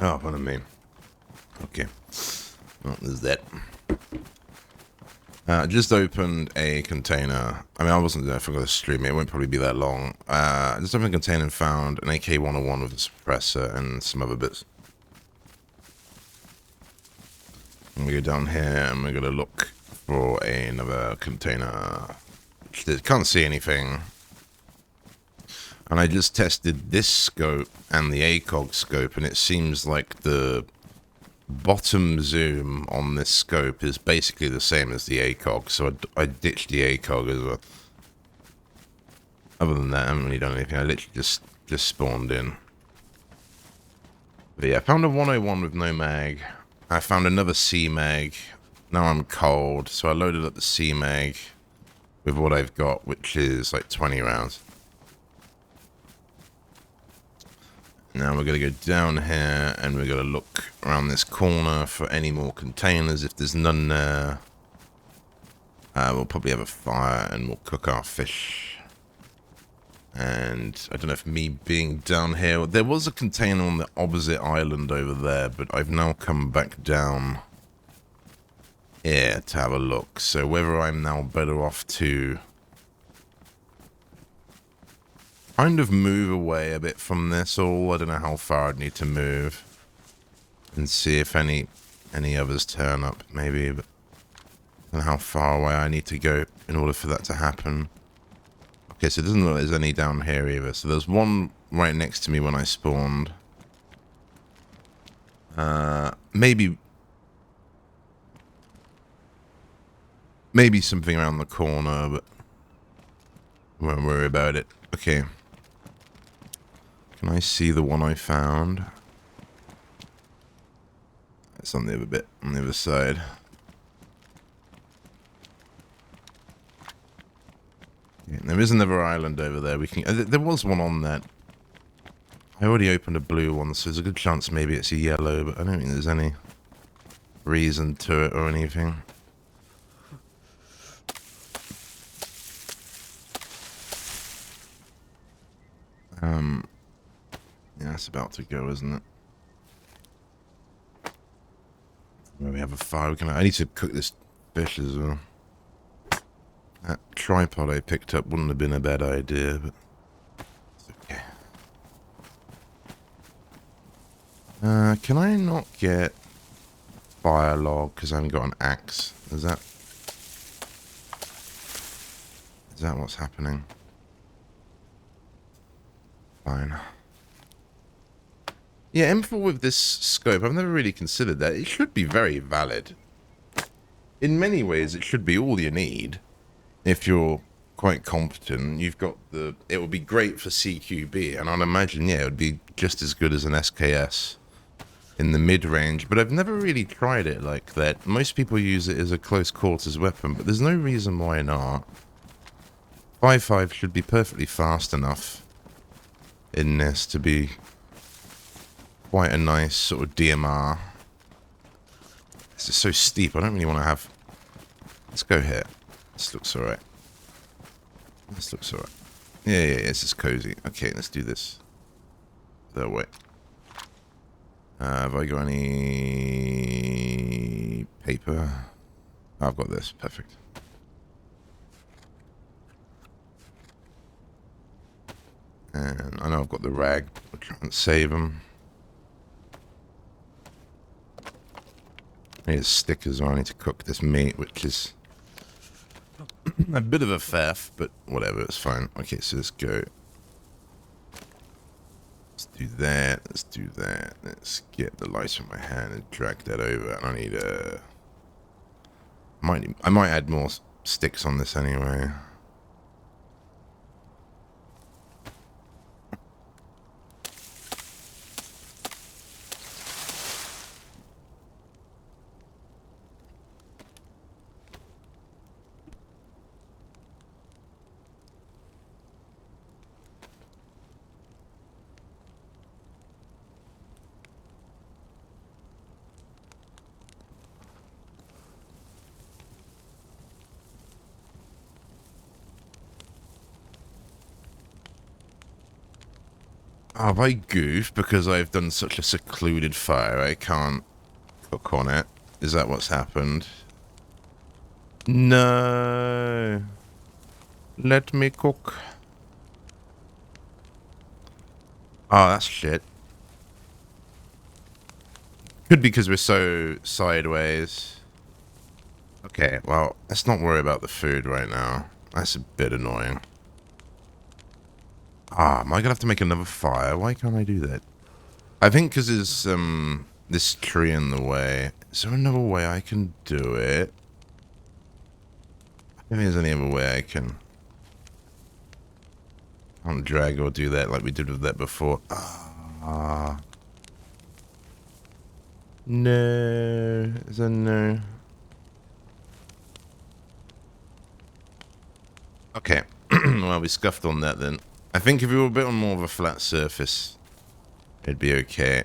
Oh, pardon me. Okay. Well, there's that. Just opened a container. I mean, I wasn't there. I forgot to stream it. It won't probably be that long. Just opened a container and found an AK-101 with a suppressor and some other bits. And we go down here and we're going to look for another container. Can't see anything. And I just tested this scope and the ACOG scope, and it seems like the bottom zoom on this scope is basically the same as the ACOG, so I ditched the ACOG as well. Other than that, I haven't really done anything. I literally just spawned in. But yeah, I found a 101 with no mag. I found another C mag. Now I'm cold, so I loaded up the C mag with what I've got, which is like 20 rounds. Now we're going to go down here and we're going to look around this corner for any more containers. If there's none there, we'll probably have a fire and we'll cook our fish. And I don't know if me being down here, there was a container on the opposite island over there, but I've now come back down here to have a look. So whether I'm now better off to kind of move away a bit from this all. I don't know how far I'd need to move and see if any others turn up, maybe, but I don't know how far away I need to go in order for that to happen. Okay, so it doesn't look like there's any down here either. So there's one right next to me when I spawned. Maybe something around the corner, but I won't worry about it. Okay. Can I see the one I found? It's on the other bit, on the other side. Yeah, there is another island over there. We can. There was one on that. I already opened a blue one, so there's a good chance maybe it's a yellow, but I don't think there's any reason to it or anything. Yeah, it's about to go, isn't it? Well, we have a fire. I need to cook this fish as well. That tripod I picked up wouldn't have been a bad idea, but it's okay. Can I not get fire log because I haven't got an axe? Is that what's happening? Fine. Yeah, M4 with this scope, I've never really considered that. It should be very valid. In many ways, it should be all you need. If you're quite competent, you've got the... It would be great for CQB, and I'd imagine, yeah, it would be just as good as an SKS in the mid-range, but I've never really tried it like that. Most people use it as a close quarters weapon, but there's no reason why not. 5.5 should be perfectly fast enough in this to be quite a nice sort of DMR. It's just so steep, I don't really want to have... Let's go here. This looks alright. This looks alright. Yeah, this is cozy. Okay, let's do this. That way. Have I got any paper? I've got this. Perfect. And I know I've got the rag. I'll try and save them. I need a stick as well. I need to cook this meat, which is a bit of a faff, but whatever, it's fine. Okay, so let's go. Let's do that. Let's do that. Let's get the lighter in my hand and drag that over. And I need a... I might add more sticks on this anyway. Have I goofed because I've done such a secluded fire I can't cook on it? Is that what's happened? No. Let me cook. Oh, that's shit. Could be because we're so sideways. Okay, well, let's not worry about the food right now. That's a bit annoying. Ah, am I gonna have to make another fire? Why can't I do that? I think because there's this tree in the way. Is there another way I can do it? I don't think there's any other way I can. Can't drag or do that like we did with that before. Ah. No. Is there no? Okay. Well, we scuffed on that then. I think if we were a bit on more of a flat surface, it'd be okay.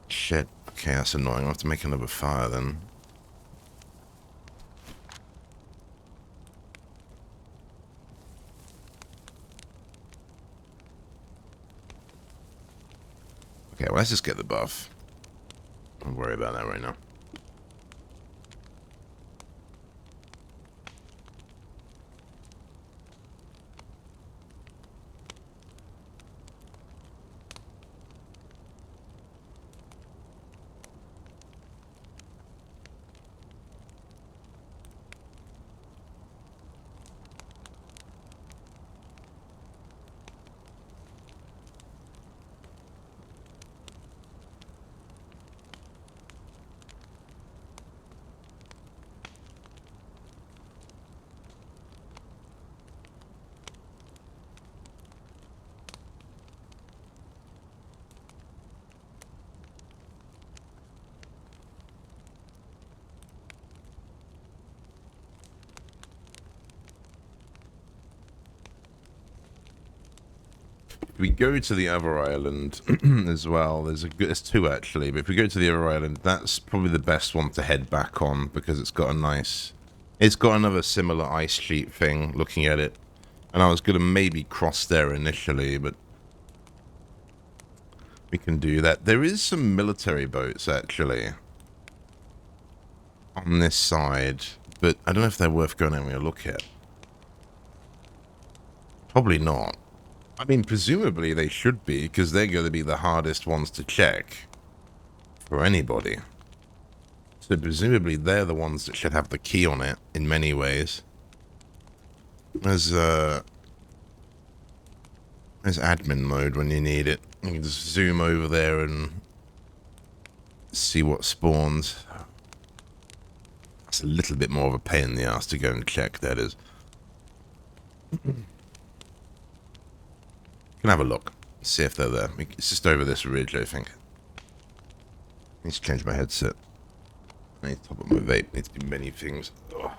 Shit. Okay, that's annoying. I'll have to make another fire then. Okay, well, let's just get the buff. Don't worry about that right now. If we go to the other island as well, there's two actually, but if we go to the other island, that's probably the best one to head back on because it's got a nice... It's got another similar ice sheet thing looking at it. And I was going to maybe cross there initially, but we can do that. There is some military boats actually on this side, but I don't know if they're worth going having a look at. Probably not. I mean, presumably they should be, because they're going to be the hardest ones to check for anybody. So presumably they're the ones that should have the key on it, in many ways. There's admin mode when you need it. You can just zoom over there and see what spawns. It's a little bit more of a pain in the ass to go and check, that is. Can have a look, see if they're there. It's just over this ridge, I think. I need to change my headset. I need to top up my vape. I need to do many things. Ugh.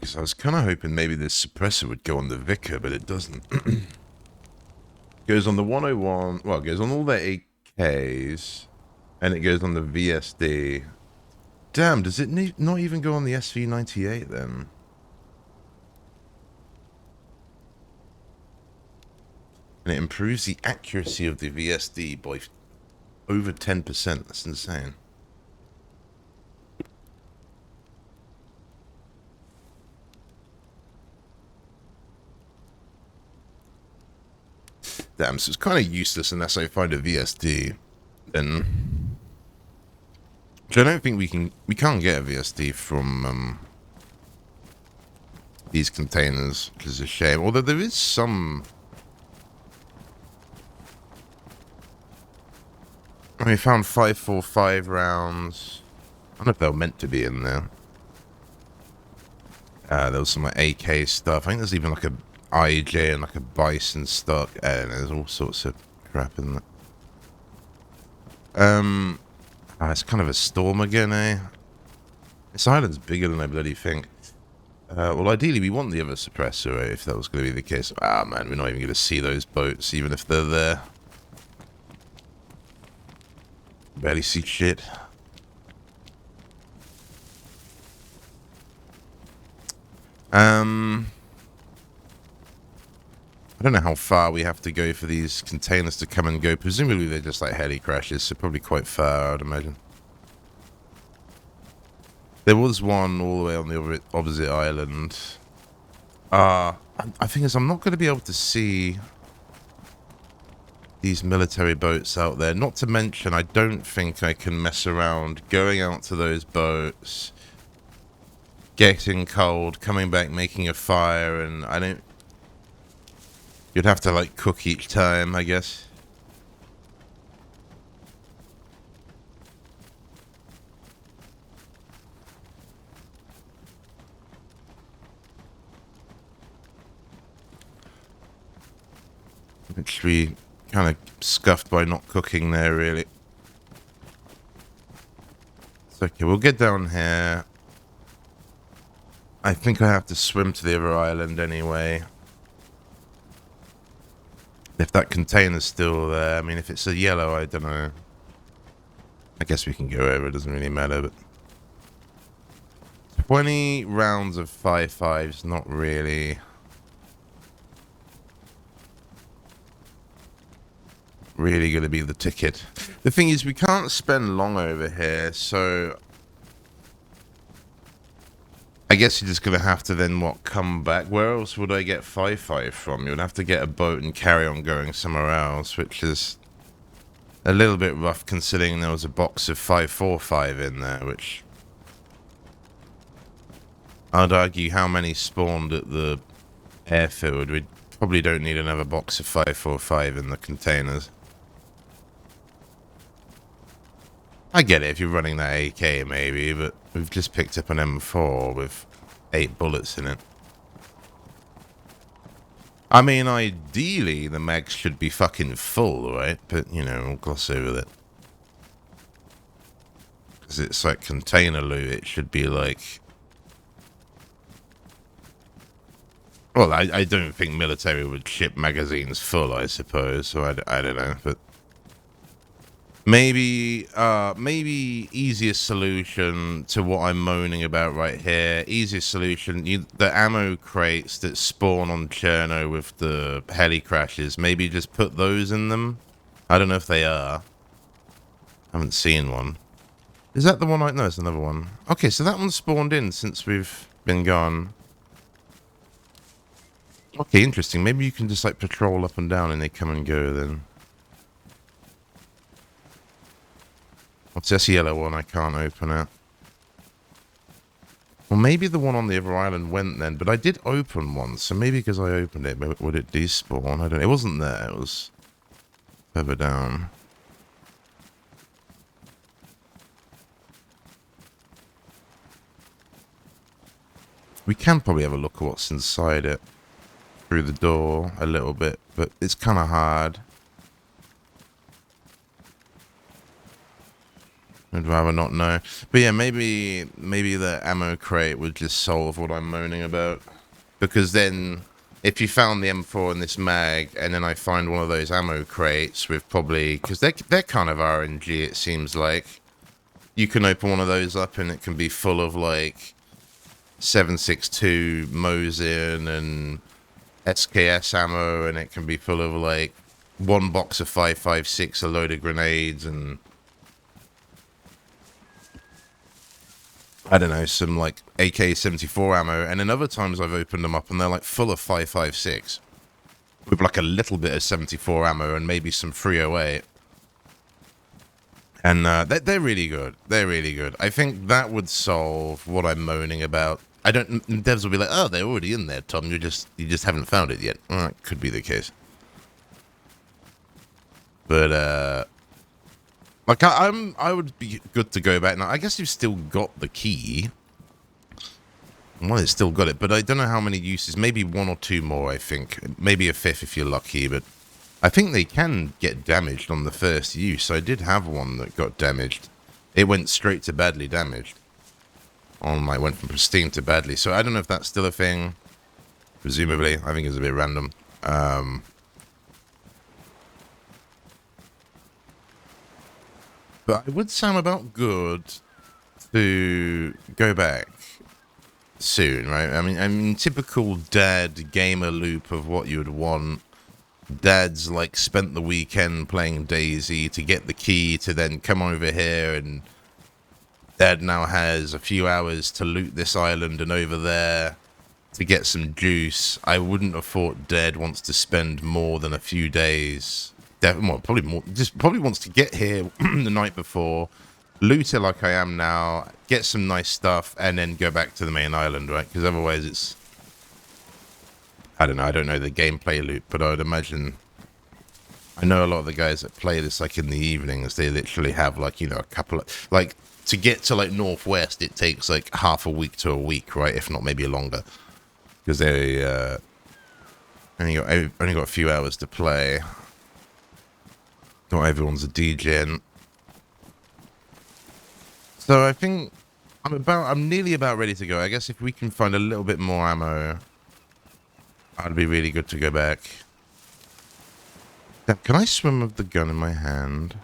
Because I was kind of hoping maybe this suppressor would go on the Vicar, but it doesn't. Goes on the 101. Well, it goes on all the AKs, and it goes on the VSD. Damn, does it not even go on the SV98 then? And it improves the accuracy of the VSD by over 10%. That's insane. Damn, so it's kind of useless unless I find a VSD. Then, which I don't think we can't get a VSD from these containers, which is a shame. Although there is some. We found 5.45 rounds. I don't know if they were meant to be in there. There was some like AK stuff. I think there's even like a IJ and like a bison stock, and there's all sorts of crap in there. It's kind of a storm again, eh? This island's bigger than I bloody think. Well, ideally we want the other suppressor, eh, if that was going to be the case. Ah, man, we're not even going to see those boats, even if they're there. Barely see shit. I don't know how far we have to go for these containers to come and go. Presumably they're just like heli crashes, so probably quite far, I'd imagine. There was one all the way on the opposite island. I think is I'm not going to be able to see these military boats out there. Not to mention, I don't think I can mess around going out to those boats, getting cold, coming back, making a fire, and I don't... You'd have to, like, cook each time, I guess. Which we kind of scuffed by not cooking there, really. It's okay, we'll get down here. I think I have to swim to the other island anyway. If that container's still there, I mean, if it's a yellow, I don't know. I guess we can go over, it doesn't really matter, but... 20 rounds of 5.5's not really... really going to be the ticket. The thing is, we can't spend long over here, so... I guess you're just going to have to then, come back? Where else would I get 5.5 from? You would have to get a boat and carry on going somewhere else, which is a little bit rough considering there was a box of 5.45 in there, which... I'd argue how many spawned at the airfield. We probably don't need another box of 5.45 in the containers. I get it if you're running that AK maybe, but we've just picked up an M4 with 8 bullets in it. I mean, ideally the mags should be fucking full, right? But, you know, we'll gloss over that. Because it's like container loot, it should be like... Well, I don't think military would ship magazines full, I suppose, so I don't know, but... Maybe easiest solution to what I'm moaning about right here. Easiest solution, the ammo crates that spawn on Cherno with the heli crashes, maybe just put those in them? I don't know if they are. I haven't seen one. Is that the one no, it's another one. Okay, so that one spawned in since we've been gone. Okay, interesting. Maybe you can just, like, patrol up and down and they come and go then. What's this yellow one? I can't open it. Well, maybe the one on the other island went then, but I did open one, so maybe because I opened it, would it despawn? I don't know. It wasn't there, it was further down. We can probably have a look at what's inside it through the door a little bit, but it's kind of hard. I'd rather not know. But yeah, maybe the ammo crate would just solve what I'm moaning about. Because then, if you found the M4 in this mag, and then I find one of those ammo crates with probably... Because they're kind of RNG, it seems like. You can open one of those up and it can be full of, like, 7.62 Mosin and SKS ammo, and it can be full of, like, one box of 5.56, a load of grenades, and... I don't know, some like AK-74 ammo, and then other times I've opened them up and they're like full of 5.56 with like a little bit of 74 ammo and maybe some 308. And they're really good. They're really good. I think that would solve what I'm moaning about. I don't. Devs will be like, "Oh, they're already in there, Tom. You just haven't found it yet." Well, that could be the case. But like I would be good to go back now. I guess you've still got the key. Well, it's still got it, but I don't know how many uses. Maybe one or two more, I think. Maybe a fifth if you're lucky, but I think they can get damaged on the first use. I did have one that got damaged. It went straight to badly damaged. I went from pristine to badly, so I don't know if that's still a thing. Presumably. I think it's a bit random. But I would sound about good to go back soon, right? I mean, typical dad gamer loop of what you would want. Dad's like spent the weekend playing DayZ to get the key to then come over here, and Dad now has a few hours to loot this island and over there to get some juice. I wouldn't have thought Dad wants to spend more than a few days. Well, probably more. Just probably wants to get here the night before, loot it like I am now, get some nice stuff, and then go back to the main island, right? Because otherwise it's... I don't know the gameplay loop, but I would imagine... I know a lot of the guys that play this, like, in the evenings, they literally have, like, you know, a couple of... Like, to get to, like, Northwest, it takes, like, half a week to a week, right? If not, maybe longer. Because they, only got a few hours to play. Not everyone's a DJ. So I think I'm nearly about ready to go. I guess if we can find a little bit more ammo, I'd be really good to go back. Now, can I swim with the gun in my hand?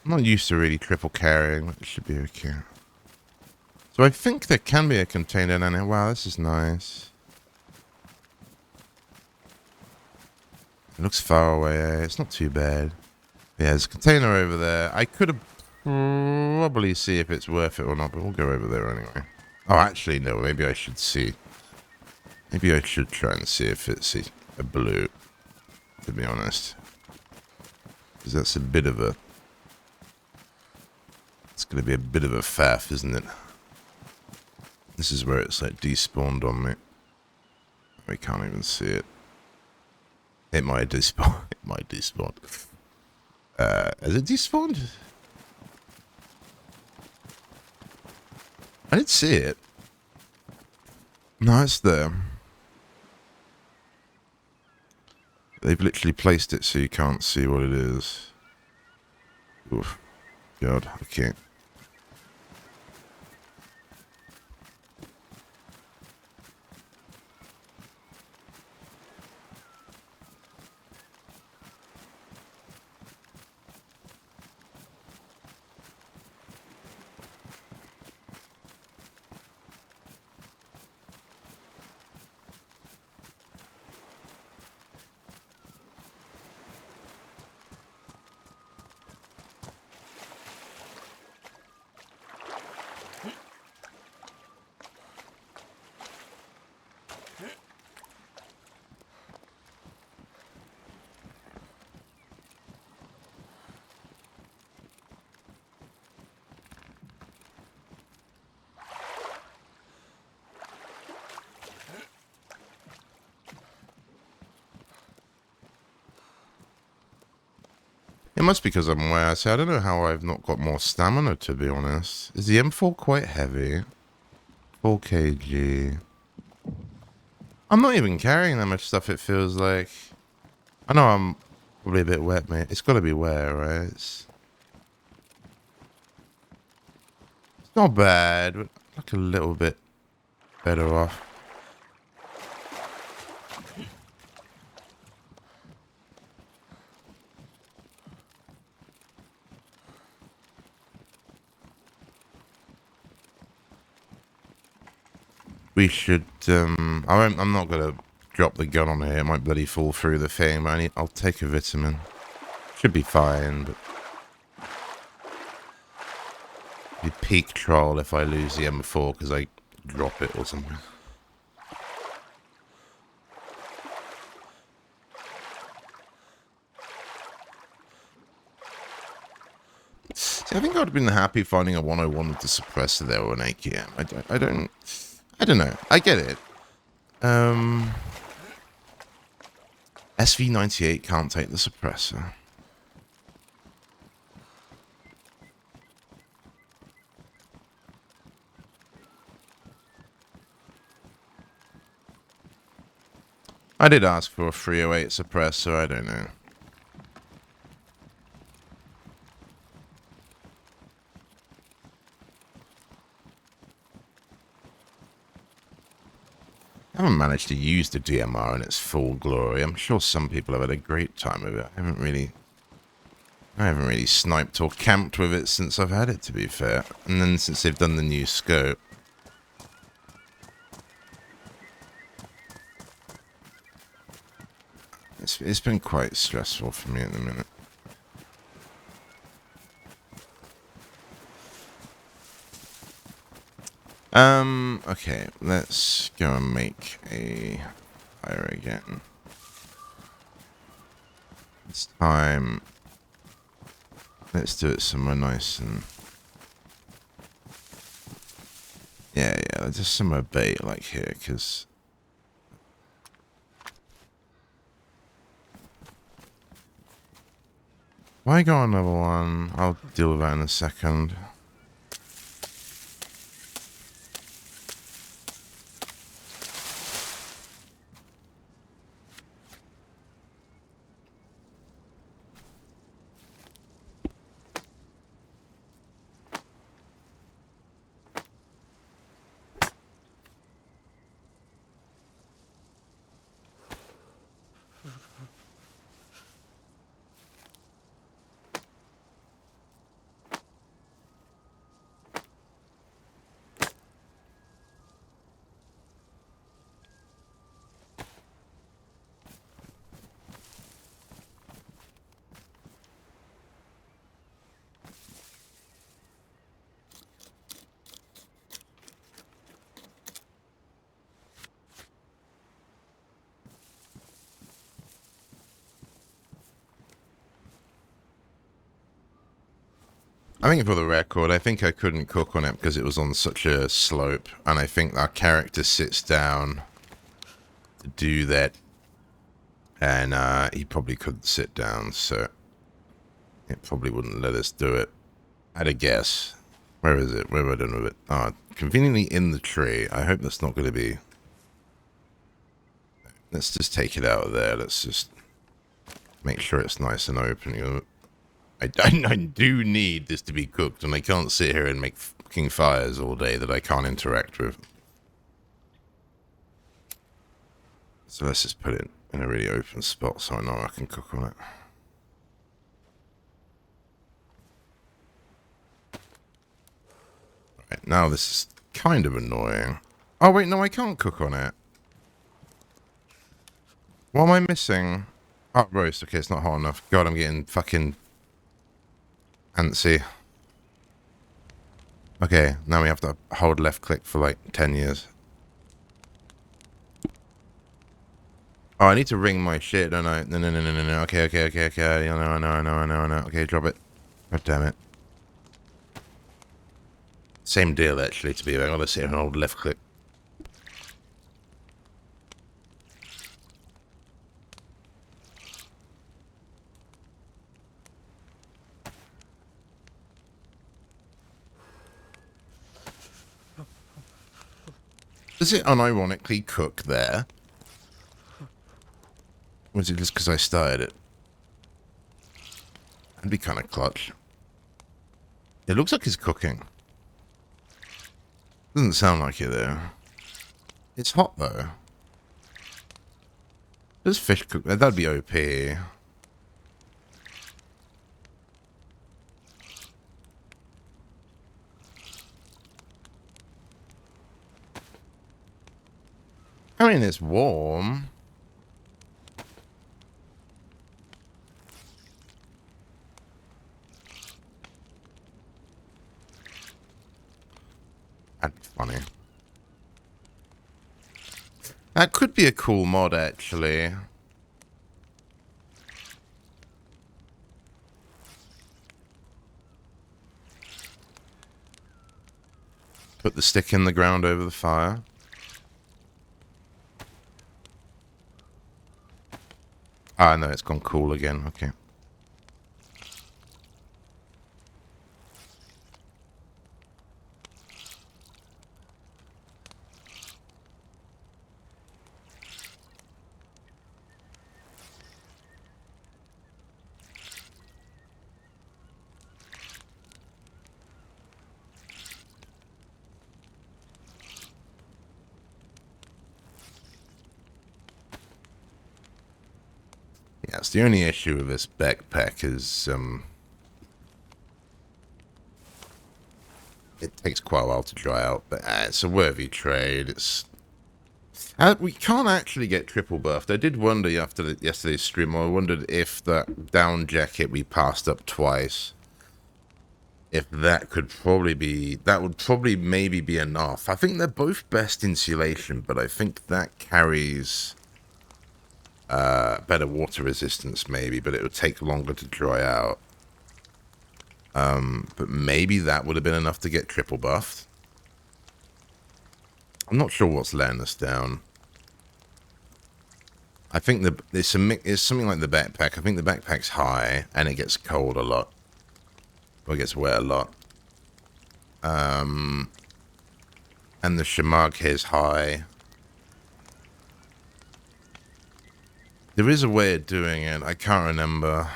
I'm not used to really triple carrying, but it should be okay. So I think there can be a container down here. Wow, this is nice. It looks far away, eh? It's not too bad. Yeah, there's a container over there. I could have probably see if it's worth it or not, but we'll go over there anyway. Oh, actually, no. Maybe I should see. Maybe I should try and see if it's a blue, to be honest. Because that's a bit of a... It's going to be a bit of a faff, isn't it? This is where it's like despawned on me. We can't even see it. It might despawn. It might despawn. Has it despawned? I didn't see it. No, it's there. They've literally placed it so you can't see what it is. Oof. God, I can't. It must be because I'm aware. I don't know how I've not got more stamina, to be honest. Is the M4 quite heavy? 4 kg. I'm not even carrying that much stuff, it feels like. I know I'm probably a bit wet, mate. It's got to be wet, right? It's not bad, but like a little bit better off. We should, I'm not gonna drop the gun on here. It might bloody fall through the thing, but I'll take a vitamin. Should be fine, but be peak troll if I lose the M4 because I drop it or something. See, I think I'd have been happy finding a 101 with the suppressor there or an AKM. I don't know. I get it. SV98 can't take the suppressor. I did ask for a 308 suppressor, I don't know. I haven't managed to use the DMR in its full glory. I'm sure some people have had a great time with it. I haven't really sniped or camped with it since I've had it, to be fair. And then since they've done the new scope. It's been quite stressful for me at the minute. Okay, let's go and make a fire again. This time, let's do it somewhere nice and... Yeah, just somewhere bait like here, because... Why go on level 1? I'll deal with that in a second. I think for the record, I think I couldn't cook on it because it was on such a slope, and I think our character sits down to do that, and he probably couldn't sit down, so it probably wouldn't let us do it. I'd a guess. Where is it? Where have I done with it? Oh, conveniently in the tree. I hope that's not going to be... Let's just take it out of there. Let's just make sure it's nice and open. You know? I do need this to be cooked, and I can't sit here and make fucking fires all day that I can't interact with. So let's just put it in a really open spot so I know I can cook on it. Right, now this is kind of annoying. Oh wait, no, I can't cook on it. What am I missing? Oh, roast. Okay, it's not hot enough. God, I'm getting fucking... antsy. Okay, now we have to hold left click for like 10 years. Oh, I need to ring my shit, don't I? No. Okay. I know. Okay, drop it. God damn it. Same deal, actually, to be fair. I gotta sit here and hold left click. Does it unironically cook there? Or is it just because I started it? That'd be kind of clutch. It looks like it's cooking. Doesn't sound like it though. It's hot though. Does fish cook? That'd be OP. I mean, it's warm. That'd be funny. That could be a cool mod, actually. Put the stick in the ground over the fire. Ah, no, it's gone cool again. Okay. Yes, the only issue with this backpack is, it takes quite a while to dry out, but it's a worthy trade. It's we can't actually get triple buffed. I did wonder after yesterday's stream, I wondered if that down jacket we passed up twice, if that could probably be, that would probably maybe be enough. I think they're both best insulation, but I think that carries better water resistance maybe, but it would take longer to dry out. But maybe that would have been enough to get triple buffed. I'm not sure what's letting us down. I think it's something like the backpack. I think the backpack's high and it gets cold a lot. Or it gets wet a lot. And the Shamag here is high. There is a way of doing it. I can't remember.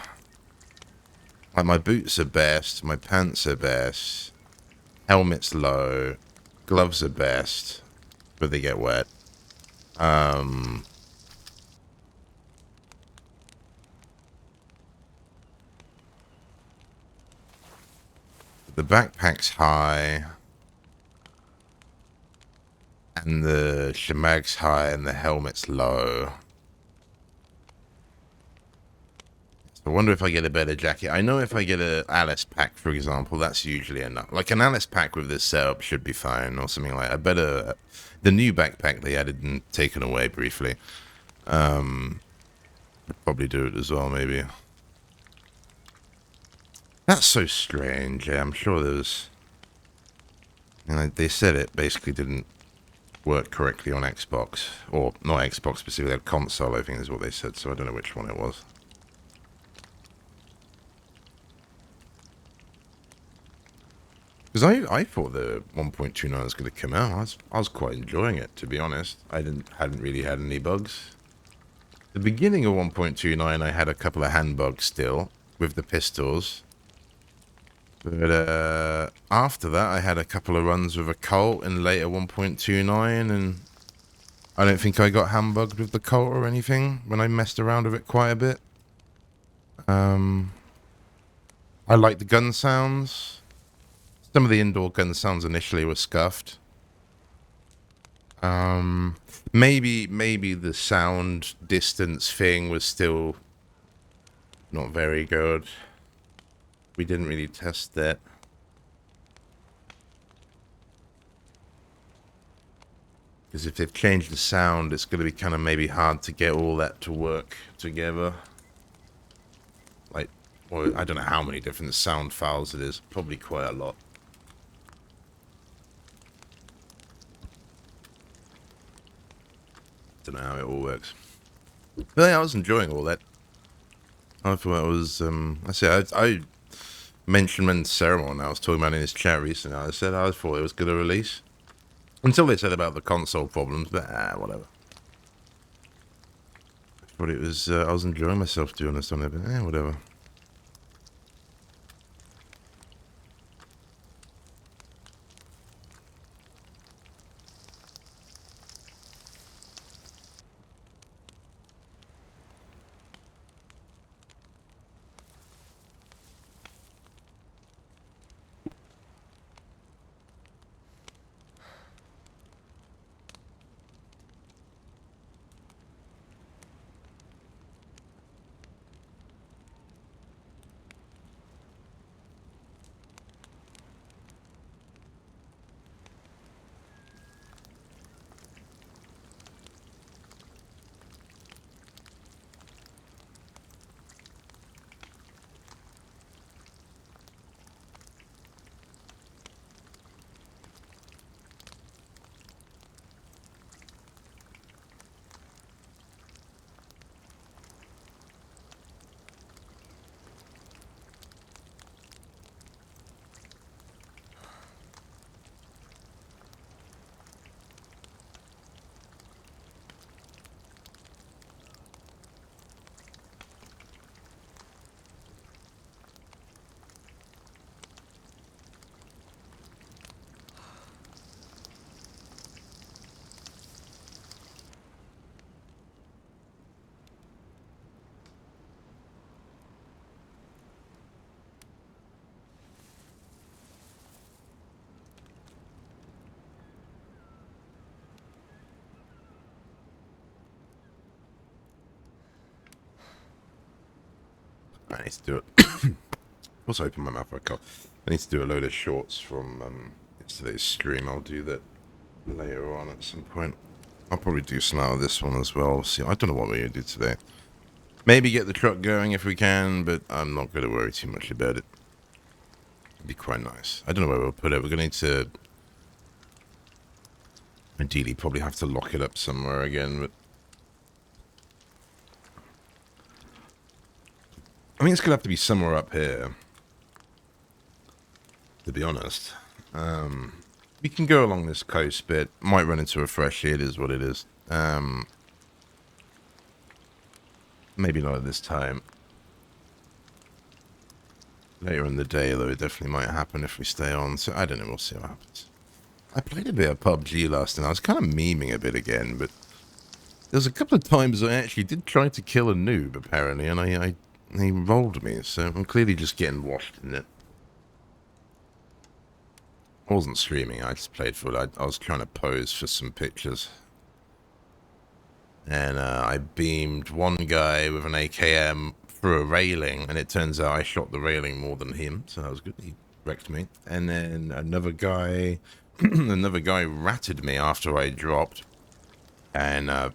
Like, my boots are best. My pants are best. Helmet's low. Gloves are best. But they get wet. The backpack's high. And the Shamag's high and the helmet's low. I wonder if I get a better jacket. I know if I get a Alice pack, for example, that's usually enough. Like an Alice pack with this setup should be fine, or something like that. The new backpack they added and taken away briefly. Would probably do it as well, maybe. That's so strange. Yeah, I'm sure there's... You know, they said it basically didn't work correctly on Xbox. Or, not Xbox specifically, console, I think is what they said, so I don't know which one it was. Because I thought the 1.29 was going to come out. I was quite enjoying it, to be honest. I hadn't really had any bugs. The beginning of 1.29, I had a couple of hand bugs still with the pistols. But after that, I had a couple of runs with a Colt in later 1.29, and I don't think I got hand bugged with the Colt or anything when I messed around with it quite a bit. I like the gun sounds. Some of the indoor gun sounds initially were scuffed. Maybe the sound distance thing was still not very good. We didn't really test that. Because if they've changed the sound, it's going to be kind of maybe hard to get all that to work together. Like, well, I don't know how many different sound files it is. Probably quite a lot. Don't know how it all works. But yeah, I was enjoying all that. I thought it was, I mentioned when Ceramon, I was talking about in his chat recently, I said I thought it was going to release. Until they said about the console problems, but whatever. But it was, I was enjoying myself doing this on it, but whatever. I need to do it. Also open my mouth for a cough. I need to do a load of shorts from yesterday's stream. I'll do that later on at some point. I'll probably do some out of this one as well. See, I don't know what we're going to do today. Maybe get the truck going if we can, but I'm not going to worry too much about it. It'd be quite nice. I don't know where we'll put it. We're going to need to ideally probably have to lock it up somewhere again, but I mean, it's going to have to be somewhere up here, to be honest. We can go along this coast bit. Might run into a freshie. It is what it is. Maybe not at this time. Later in the day, though, it definitely might happen if we stay on. So, I don't know. We'll see what happens. I played a bit of PUBG last night. I was kind of memeing a bit again, but there's a couple of times I actually did try to kill a noob, apparently, and he rolled me, so I'm clearly just getting washed in it. I wasn't streaming, I just played for it. I was trying to pose for some pictures. And I beamed one guy with an AKM through a railing, and it turns out I shot the railing more than him, so that was good. He wrecked me. And then another guy, another guy ratted me after I dropped, and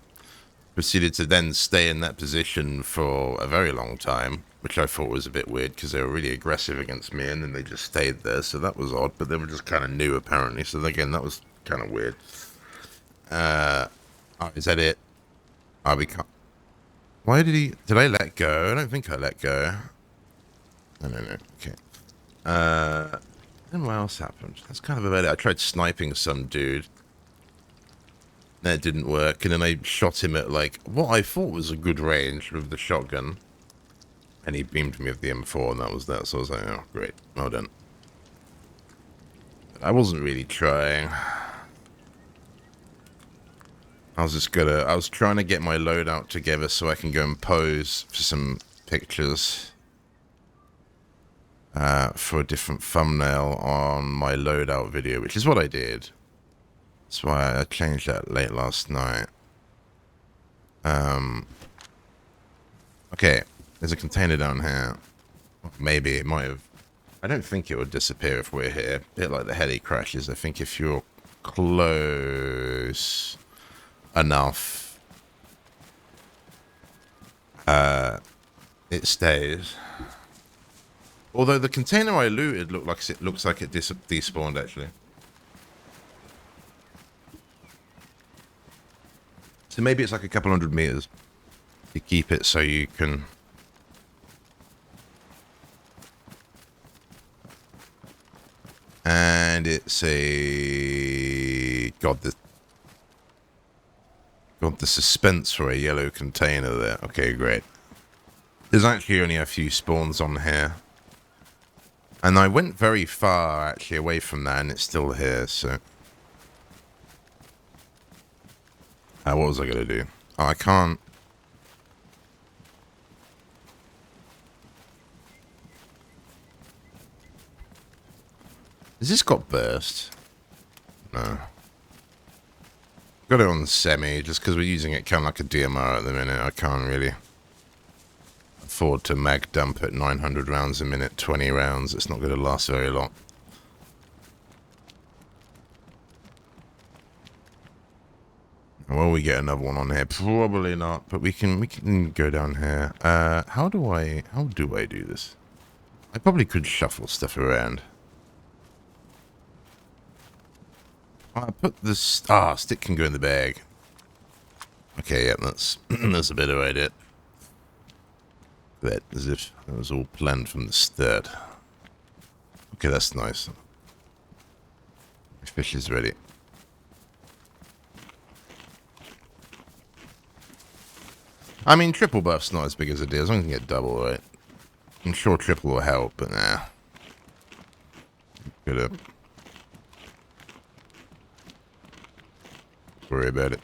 proceeded to then stay in that position for a very long time, which I thought was a bit weird because they were really aggressive against me, and then they just stayed there, so that was odd. But they were just kind of new, apparently. So again, that was kind of weird. Is that it? Why did he? Did I let go? I don't think I let go. I don't know. Okay. Then what else happened? That's kind of about it. I tried sniping some dude. That didn't work, and then I shot him at, like, what I thought was a good range with the shotgun. And he beamed me with the M4, and that was that. So I was like, oh, great. Well done. But I wasn't really trying. I was trying to get my loadout together so I can go and pose for some pictures. For a different thumbnail on my loadout video, which is what I did. That's why I changed that late last night. Okay, there's a container down here. Maybe it might have... I don't think it would disappear if we're here. A bit like the heli crashes. I think if you're close enough, it stays. Although the container I looted looks like it despawned, actually. So maybe it's like a couple 100 meters to keep it so you can... And it's a God, the suspense for a yellow container there. Okay, great. There's actually only a few spawns on here. And I went very far, actually, away from that, and it's still here, so... what was I going to do? Oh, I can't... Has this got burst? No. Got it on semi, just because we're using it kind of like a DMR at the minute. I can't really afford to mag dump at 900 rounds a minute, 20 rounds. It's not going to last very long. Will we get another one on here? Probably not, but we can go down here. How do I do this? I probably could shuffle stuff around. I put this... stick can go in the bag. Okay, yeah, that's a better idea. That as if that was all planned from the start. Okay, that's nice. My fish is ready. I mean, triple buff's not as big as it is. I'm gonna get double, right? I'm sure triple will help, but nah. Gotta worry about it.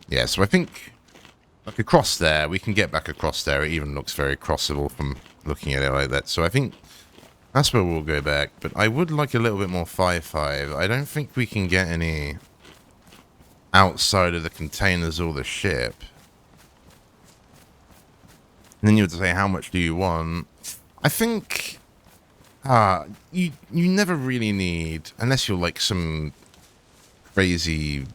Yeah, so I think like across there, we can get back across there. It even looks very crossable from looking at it like that. So I think that's where we'll go back. But I would like a little bit more 5.5. I don't think we can get any outside of the containers or the ship. And then you would say, how much do you want? I think you never really need, unless you're like some crazy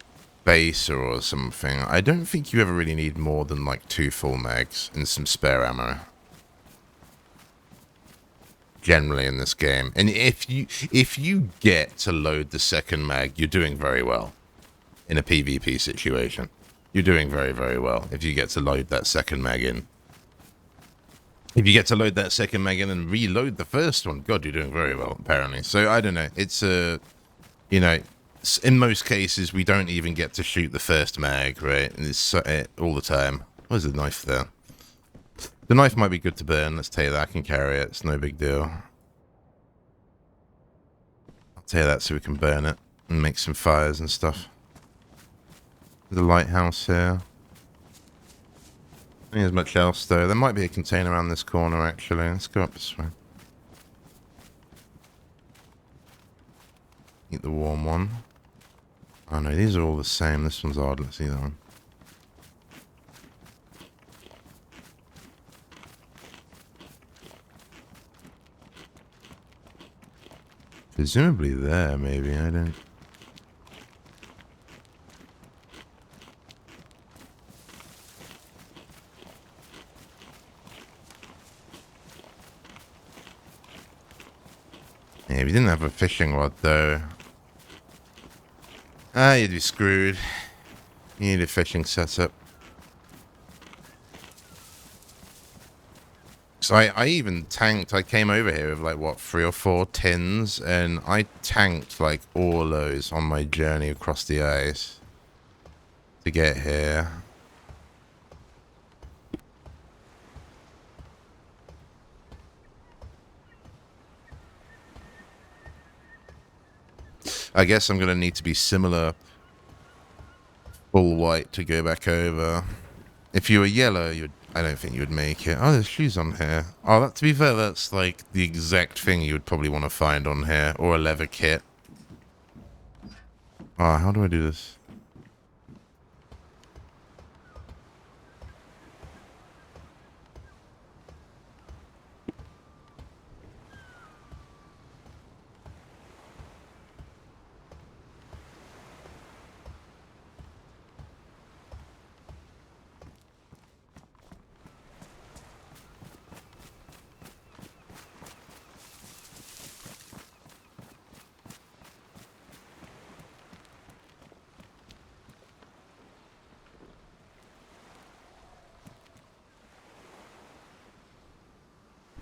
base or something, I don't think you ever really need more than like 2 full mags and some spare ammo. Generally in this game. And if you get to load the second mag, you're doing very well. In a PvP situation. You're doing very, very well if you get to load that second mag in. If you get to load that second mag in and reload the first one, God, you're doing very well, apparently. So, I don't know. It's a... you know, in most cases, we don't even get to shoot the first mag, right? And it's all the time. Where's the knife there? The knife might be good to burn. Let's tell you that. I can carry it. It's no big deal. I'll tell you that so we can burn it and make some fires and stuff. There's a lighthouse here. I think there's much else though. There might be a container around this corner actually. Let's go up this way. Eat the warm one. Oh no, these are all the same. This one's odd. Let's see that one. Presumably there, maybe. I don't... Yeah, if you didn't have a fishing rod, though... you'd be screwed. You need a fishing setup. So I even tanked... I came over here with, like, what, 3 or 4 tins, and I tanked, like, all those on my journey across the ice to get here. I guess I'm going to need to be similar full white to go back over. If you were yellow, I don't think you would make it. Oh, there's shoes on here. Oh, to be fair, that's like the exact thing you would probably want to find on here. Or a leather kit. Oh, how do I do this?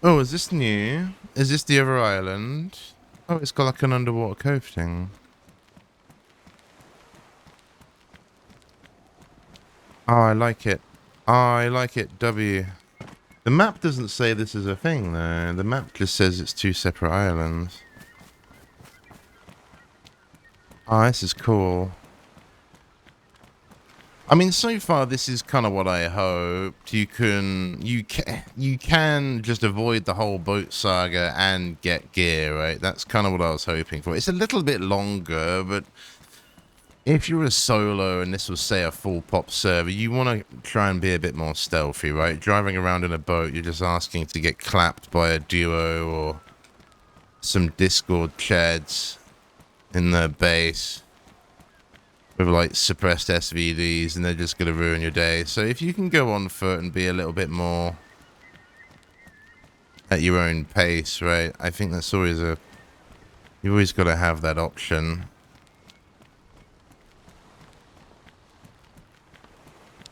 Oh, is this new? Is this the other island? Oh, it's got like an underwater cove thing. Oh, I like it. Oh, I like it. W. The map doesn't say this is a thing, though. The map just says it's two separate islands. Oh, this is cool. I mean, so far this is kind of what I hoped. You can just avoid the whole boat saga and get gear, right? That's kind of what I was hoping for. It's a little bit longer, but if you're a solo and this was, say, a full pop server, you want to try and be a bit more stealthy, right? Driving around in a boat, you're just asking to get clapped by a duo or some Discord chads in their base with like suppressed SVDs, and they're just going to ruin your day. So if you can go on foot and be a little bit more at your own pace, right? I think that's always you've always got to have that option.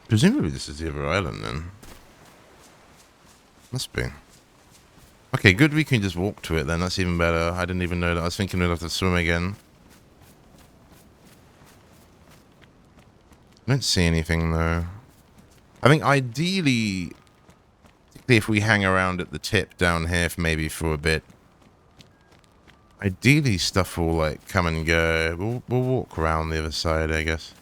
Presumably this is the other island then. Must be. Okay, good, we can just walk to it then. That's even better. I didn't even know that. I was thinking we'd have to swim again. I don't see anything though. I think ideally, particularly if we hang around at the tip down here for maybe for a bit, ideally stuff will like come and go. We'll walk around the other side, I guess.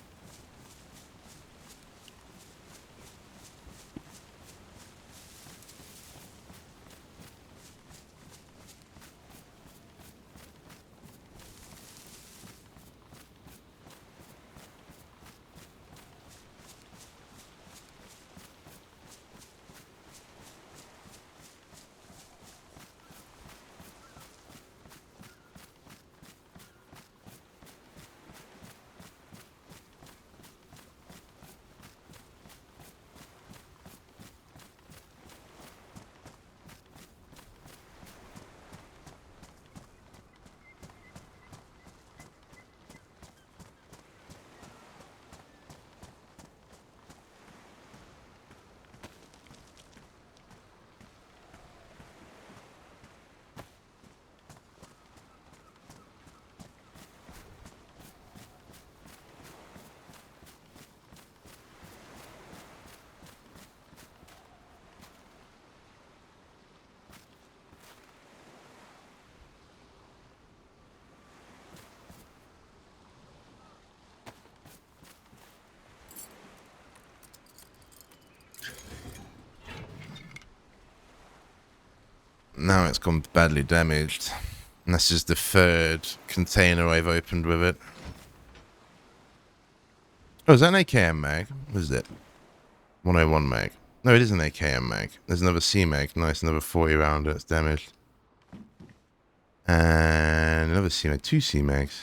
Now it's gone badly damaged. And this is the third container I've opened with it. Oh, is that an AKM mag? What is it? 101 mag. No, it is an AKM mag. There's another C mag. Nice, another 40 rounder. It's damaged. And another C mag. 2 C mags.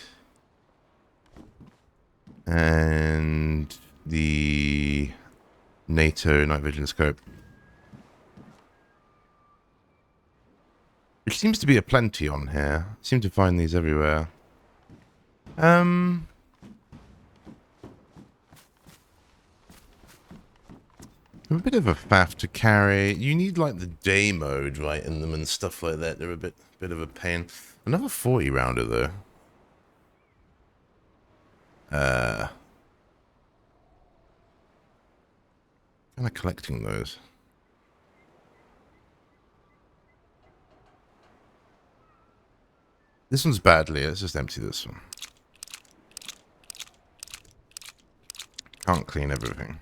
And the NATO night vision scope. Which seems to be a plenty on here. I seem to find these everywhere. A bit of a faff to carry. You need like the day mode, right, in them and stuff like that. They're a bit of a pain. Another 40 rounder though. Kind of collecting those. This one's badly. Let's just empty this one. Can't clean everything.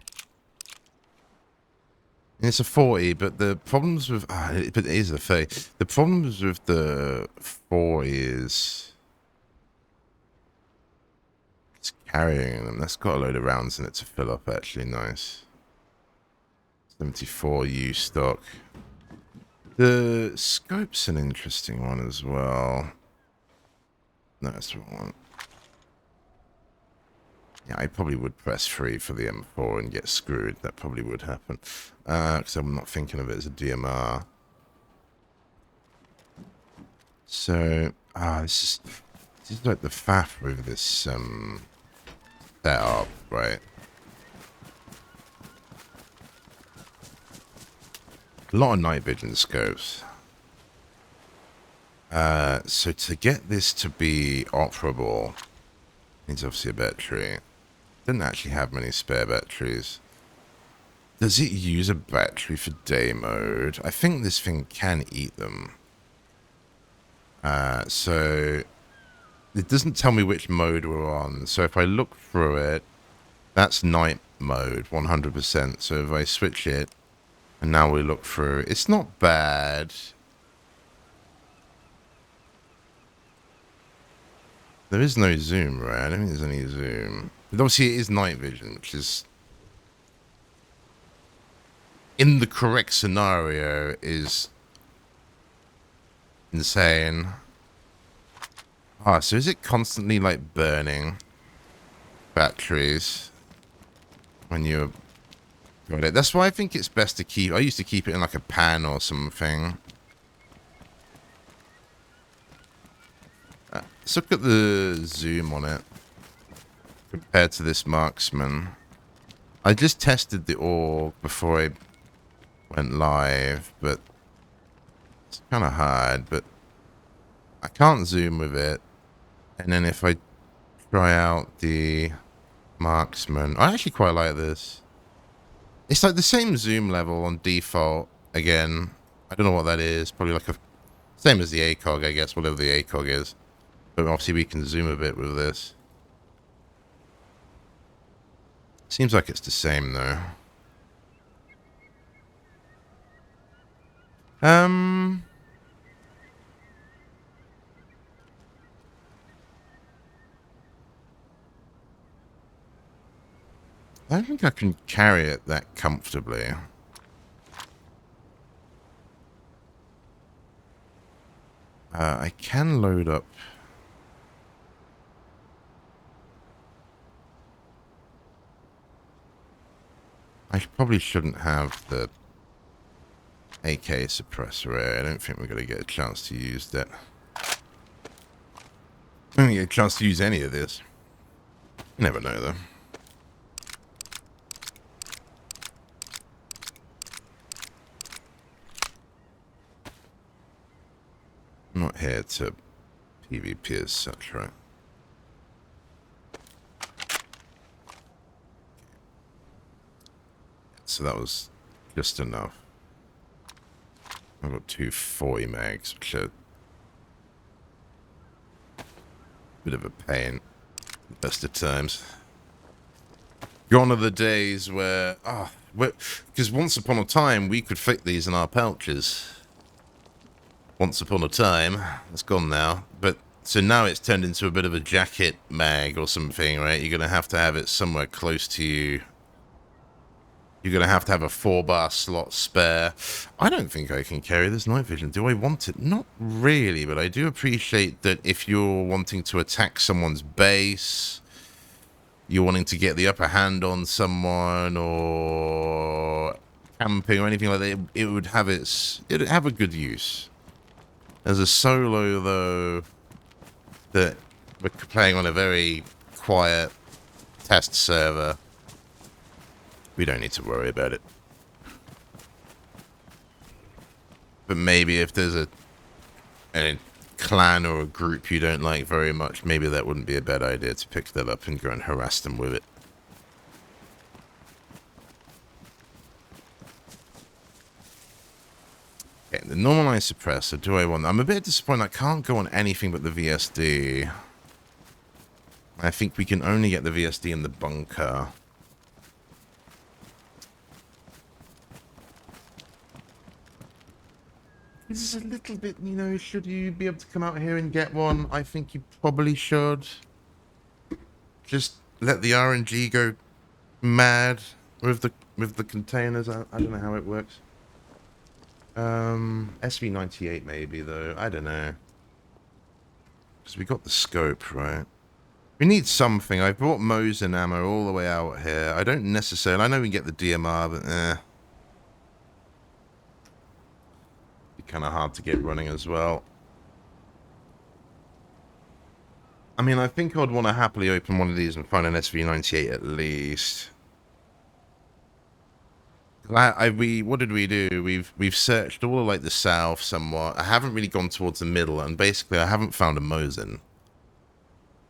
It's a 40, but the problems with... but it is a 30. The problems with the 40 is... it's carrying them. That's got a load of rounds in it to fill up, actually. Nice. 74 U stock. The scope's an interesting one as well. No, that's the wrong one. Yeah, I probably would press 3 for the M4 and get screwed. That probably would happen. Because I'm not thinking of it as a DMR. So, this is like the faff with this setup, right? A lot of night vision scopes. So to get this to be operable, needs obviously a battery. Didn't actually have many spare batteries. Does it use a battery for day mode? I think this thing can eat them. So it doesn't tell me which mode we're on. So if I look through it, that's night mode, 100%. So if I switch it, and now we look through, it's not bad. There is no zoom, right? I don't think there's any zoom. But obviously it is night vision, which is, in the correct scenario, is insane. Ah, so is it constantly, like, burning batteries when you got it? That's why I think it's best to keep... I used to keep it in, like, a pan or something. Let's look at the zoom on it compared to this marksman. I just tested the AUG before I went live, but it's kind of hard, but I can't zoom with it. And then if I try out the marksman, I actually quite like this. It's like the same zoom level on default. Again, I don't know what that is. Probably like a same as the ACOG, I guess, whatever the ACOG is. But obviously we can zoom a bit with this. Seems like it's the same though. I don't think I can carry it that comfortably. I can load up. I probably shouldn't have the AK suppressor. I don't think we're going to get a chance to use that. I don't get a chance to use any of this. You never know, though. I'm not here to PvP as such, right? So that was just enough. I've got 2 40 mags, which are a bit of a pain. Best of times. Gone are the days where, because once upon a time we could fit these in our pouches. Once upon a time, it's gone now. But so now it's turned into a bit of a jacket mag or something, right? You're gonna have to have it somewhere close to you. You're going to have a 4-bar slot spare. I don't think I can carry this night vision. Do I want it? Not really, but I do appreciate that if you're wanting to attack someone's base, you're wanting to get the upper hand on someone, or camping or anything like that, it would have it'd have a good use. As a solo, though, that we're playing on a very quiet test server, we don't need to worry about it. But maybe if there's a clan or a group you don't like very much, maybe that wouldn't be a bad idea to pick that up and go and harass them with it. Okay, the normalized suppressor, do I want... I'm a bit disappointed I can't go on anything but the VSD. I think we can only get the VSD in the bunker. This is a little bit, you know, should you be able to come out here and get one? I think you probably should. Just let the RNG go mad with the containers. I don't know how it works. SV98 maybe, though. I don't know. Because we got the scope, right? We need something. I brought Mosin ammo all the way out here. I don't necessarily... I know we can get the DMR, but kind of hard to get running as well. I mean, I think I'd want to happily open one of these and find an SV98 at least. What did we do? We've searched all of, like, the south somewhat. I haven't really gone towards the middle, and basically I haven't found a Mosin,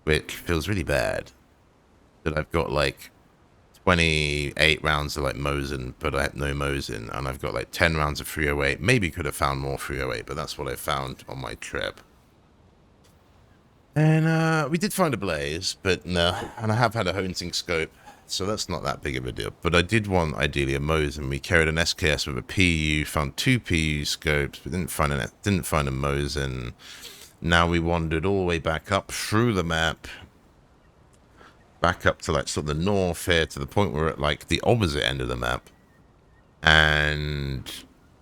which feels really bad. That I've got like 28 rounds of like Mosin, but I had no Mosin, and I've got like 10 rounds of 308. Maybe could have found more 308, but that's what I found on my trip. And we did find a blaze, but no, and I have had a hunting scope, so that's not that big of a deal. But I did want ideally a Mosin. We carried an SKS with a PU, found 2 PU scopes, but didn't find a Mosin. Now we wandered all the way back up through the map, back up to like sort of the north here, to the point where we're at like the opposite end of the map, and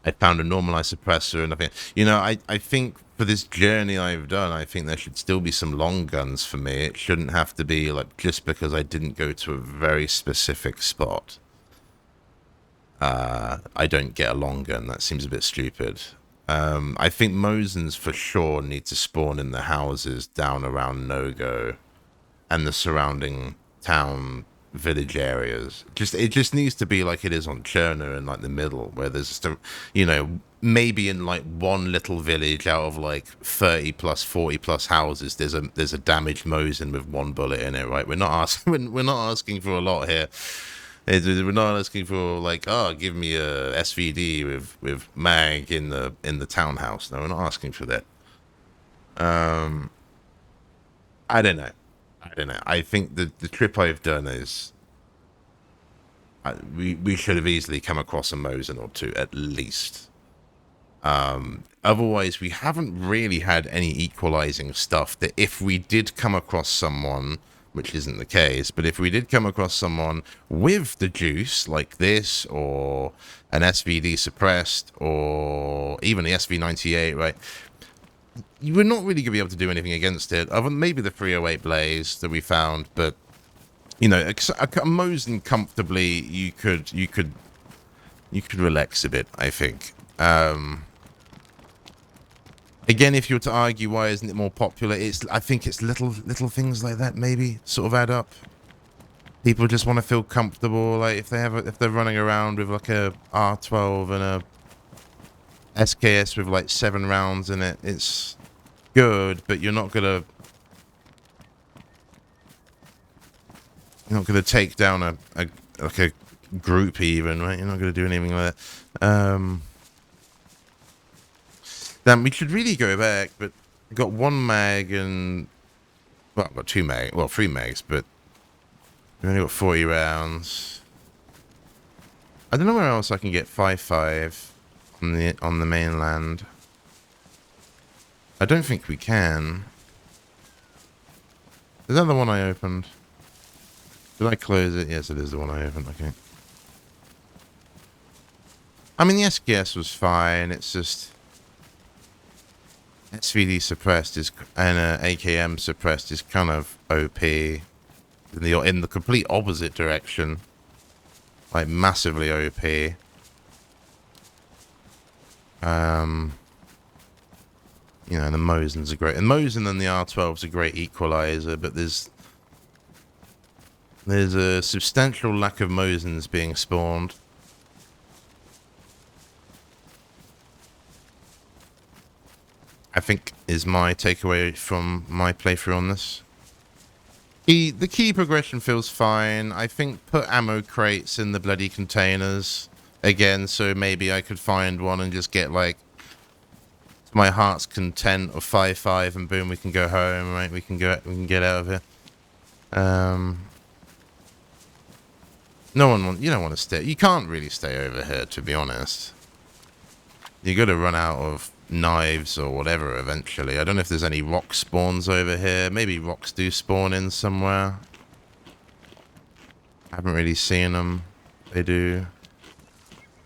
I found a normalized suppressor. And I think, I think for this journey I've done, I think there should still be some long guns for me. It shouldn't have to be like just because I didn't go to a very specific spot, I don't get a long gun. That seems a bit stupid. I think Mosins for sure need to spawn in the houses down around No-Go and the surrounding town village areas. It just needs to be like it is on Cherno in like the middle, where there's just maybe in like one little village out of like 30 plus 40 plus houses, there's a damaged Mosin with 1 bullet in it, right? We're not asking for a lot here. We're not asking for like, give me a SVD with mag in the townhouse. No, we're not asking for that. I don't know. I think the trip I've done is we should have easily come across a Mosin or 2 at least. Otherwise, we haven't really had any equalizing stuff that if we did come across someone, which isn't the case, but if we did come across someone with the juice like this, or an SVD suppressed, or even the SV98, right, you were not really going to be able to do anything against it, other than maybe the 308 blaze that we found. But a Mosin comfortably, you could relax a bit, I think. Again, if you were to argue why isn't it more popular, I think it's little things like that maybe sort of add up. People just want to feel comfortable, like if they're running around with like a R12 and a SKS with like 7 rounds in it, it's good, but you're not gonna take down a group even, right? You're not gonna do anything like that. Then we should really go back, but I got 1 mag and I got 2 mag, well 3 mags, but we only got 40 rounds. I don't know where else I can get 5.5 on the mainland. I don't think we can. Is that the one I opened? Did I close it? Yes, it is the one I opened. Okay. I mean, the SKS was fine. It's just SVD suppressed and AKM suppressed is kind of OP in the complete opposite direction, like massively OP. The Mosins are great, and Mosin and the R12's a great equalizer, but there's a substantial lack of Mosins being spawned. I think is my takeaway from my playthrough on this. The key progression feels fine. I think put ammo crates in the bloody containers again, so maybe I could find one and just get like to my heart's content of 5.5, and boom, we can go home, right? We can get out of here. You don't want to stay. You can't really stay over here, to be honest. You got to run out of knives or whatever eventually. I don't know if there's any rock spawns over here. Maybe rocks do spawn in somewhere. I haven't really seen them. They do.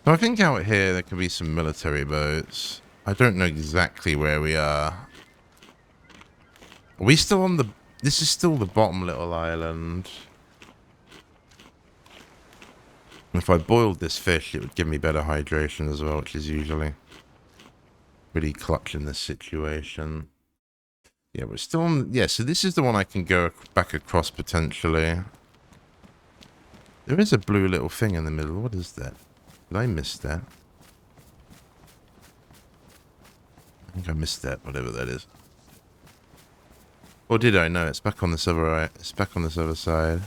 So I think out here there could be some military boats. I don't know exactly where we are. Are we still on the... This is still the bottom little island. If I boiled this fish, it would give me better hydration as well, which is usually really clutch in this situation. Yeah, we're still on... Yeah, so this is the one I can go back across potentially. There is a blue little thing in the middle. What is that? Did I miss that? I think I missed that, whatever that is. Or did I? No, it's back on this other right. It's back on this other side.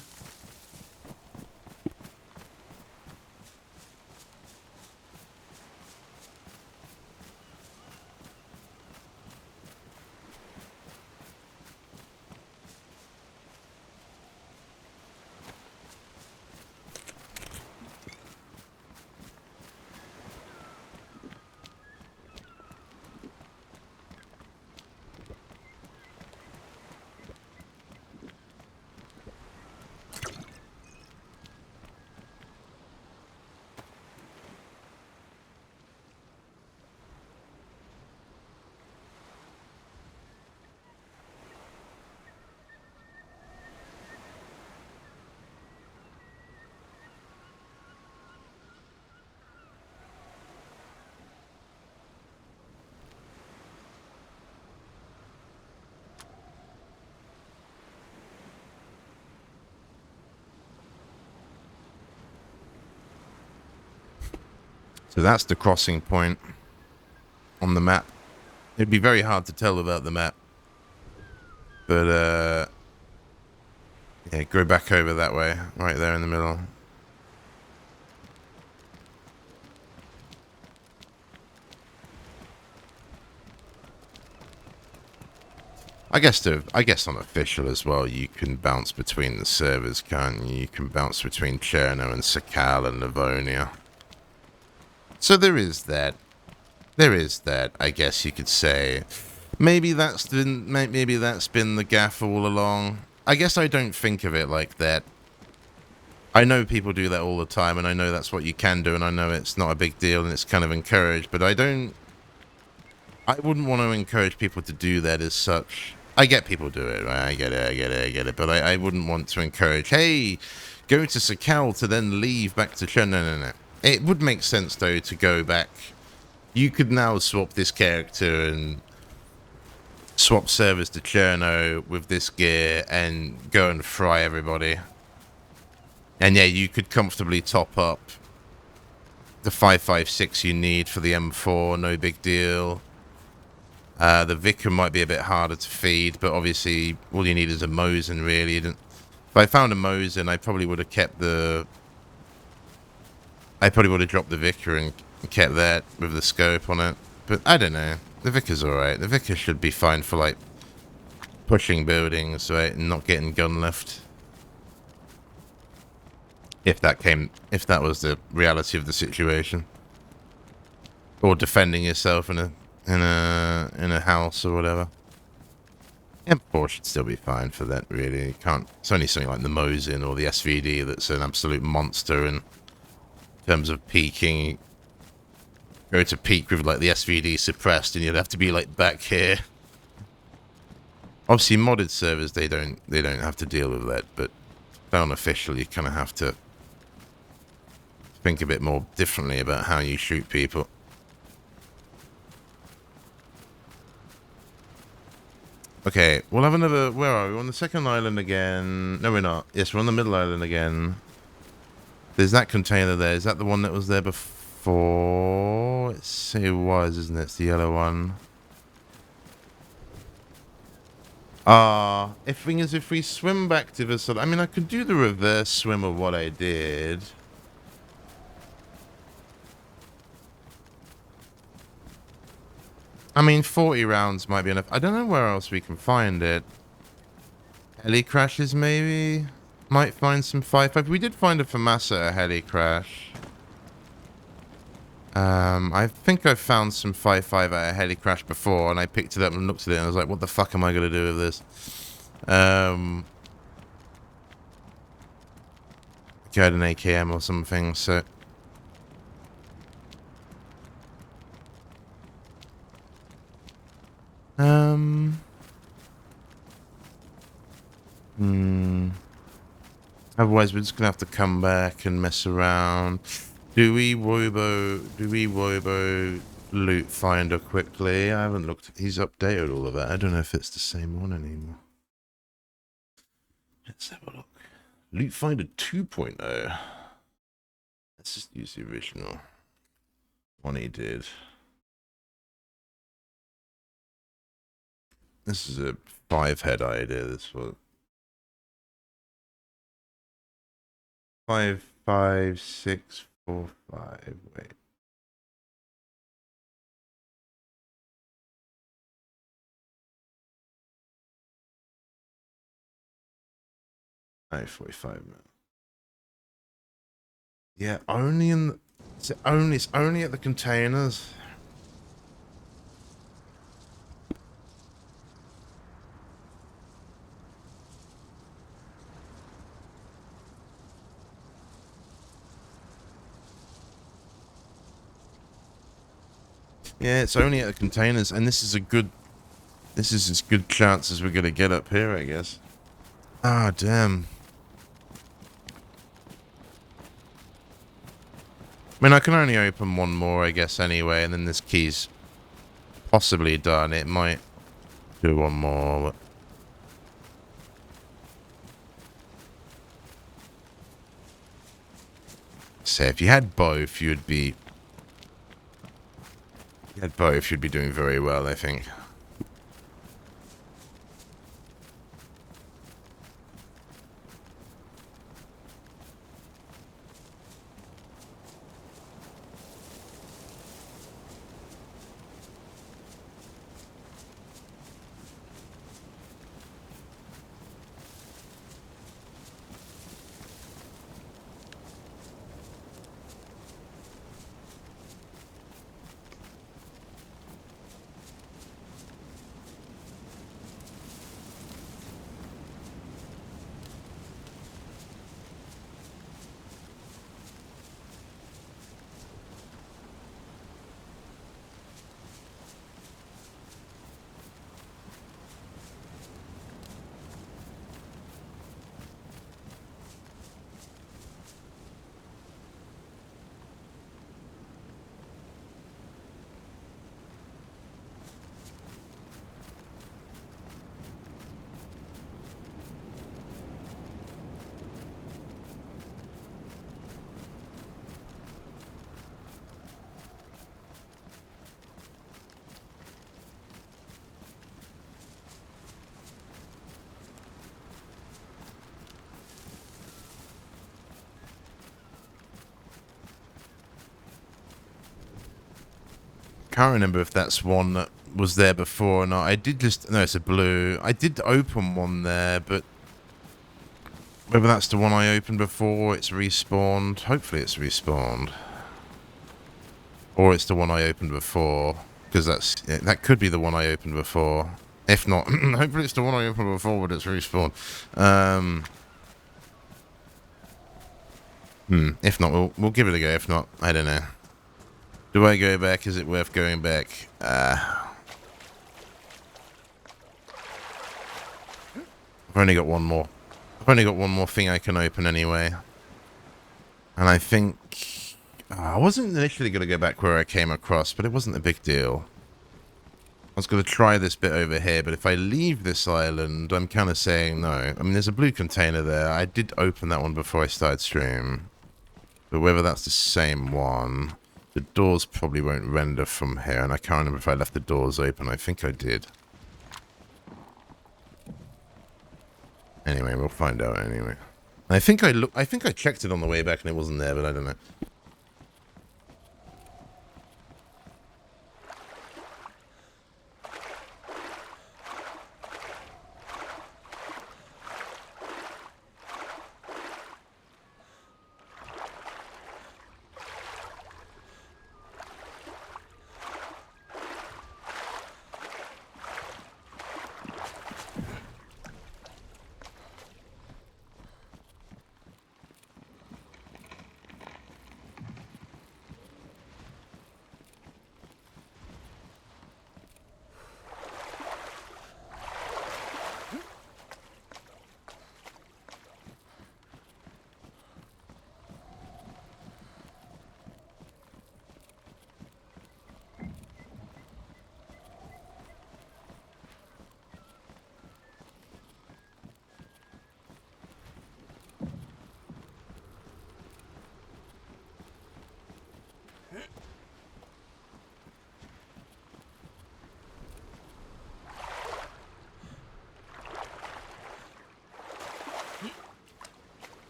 So that's the crossing point on the map. It'd be very hard to tell without the map. But, yeah, go back over that way. Right there in the middle. I guess unofficial as well, you can bounce between the servers, can't you? You can bounce between Cherno and Sakhal and Livonia. So there is that. There is that, I guess you could say. Maybe that's been the gaff all along. I guess I don't think of it like that. I know people do that all the time, and I know that's what you can do, and I know it's not a big deal, and it's kind of encouraged, but I wouldn't want to encourage people to do that as such. I get people do it, right? I get it, but I wouldn't want to encourage, hey, go to Sakhal to then leave back to Chen. No. It would make sense, though, to go back. You could now swap this character and swap servers to Cherno with this gear and go and fry everybody. And yeah, you could comfortably top up the 5.56 you need for the M4, no big deal. The Vicar might be a bit harder to feed, but obviously all you need is a Mosin, really. If I found a Mosin, I probably would have kept the... I probably would have dropped the Vicar and kept that with the scope on it. But I don't know. The Vicar's alright. The Vicar should be fine for, like, pushing buildings, right, and not getting gun left. If that was the reality of the situation. Or defending yourself in a house or whatever. M4 should still be fine for that, really. You can't. It's only something like the Mosin or the SVD that's an absolute monster in terms of peaking. Go to peak with like the SVD suppressed, and you'd have to be like back here. Obviously, modded servers they don't have to deal with that, but unofficial you kind of have to think a bit more differently about how you shoot people. Okay, we'll have another... Where are we? We're on the second island again. No, we're not. Yes, we're on the middle island again. There's that container there. Is that the one that was there before? It was, isn't it? It's the yellow one. If we swim back to the side... I mean, I could do the reverse swim of what I did. I mean, 40 rounds might be enough. I don't know where else we can find it. Heli crashes, maybe? Might find some 5.5. We did find a FAMASA heli crash. I think I found some 5.5 at a heli crash before, and I picked it up and looked at it, and I was like, what the fuck am I going to do with this? I had an AKM or something, so... Otherwise, we're just gonna have to come back and mess around. Do we Wobo loot finder quickly? I haven't looked. He's updated all of that. I don't know if it's the same one anymore. Let's have a look. Loot finder 2.0. Let's just use the original one he did. This is a 5-head idea, this one. 5, 5, 6, 4, 5. Wait. Oh, 45 minutes. Yeah, only in the, it's only at the containers. Yeah, it's only at the containers, and this is as good chance as we're gonna get up here, I guess. Ah, damn. I mean, I can only open one more, I guess, anyway, and then this key's possibly done. It might do one more, but... So if you had both, you'd be At both, you'd be doing very well, I think. Can't remember if that's one that was there before or not. I did just... No, it's a blue. I did open one there, but... Whether that's the one I opened before, it's respawned. Hopefully it's respawned. Or it's the one I opened before. Because that's... That could be the one I opened before. If not, hopefully it's the one I opened before, but it's respawned. If not, we'll give it a go. If not, I don't know. Do I go back? Is it worth going back? I've only got one more. I've only got one more thing I can open anyway. And I think... I wasn't initially going to go back where I came across, but it wasn't a big deal. I was going to try this bit over here, but if I leave this island, I'm kind of saying no. I mean, there's a blue container there. I did open that one before I started stream. But whether that's the same one... The doors probably won't render from here, and I can't remember if I left the doors open. I think I did. Anyway, we'll find out anyway. I think I think I checked it on the way back and it wasn't there, but I don't know.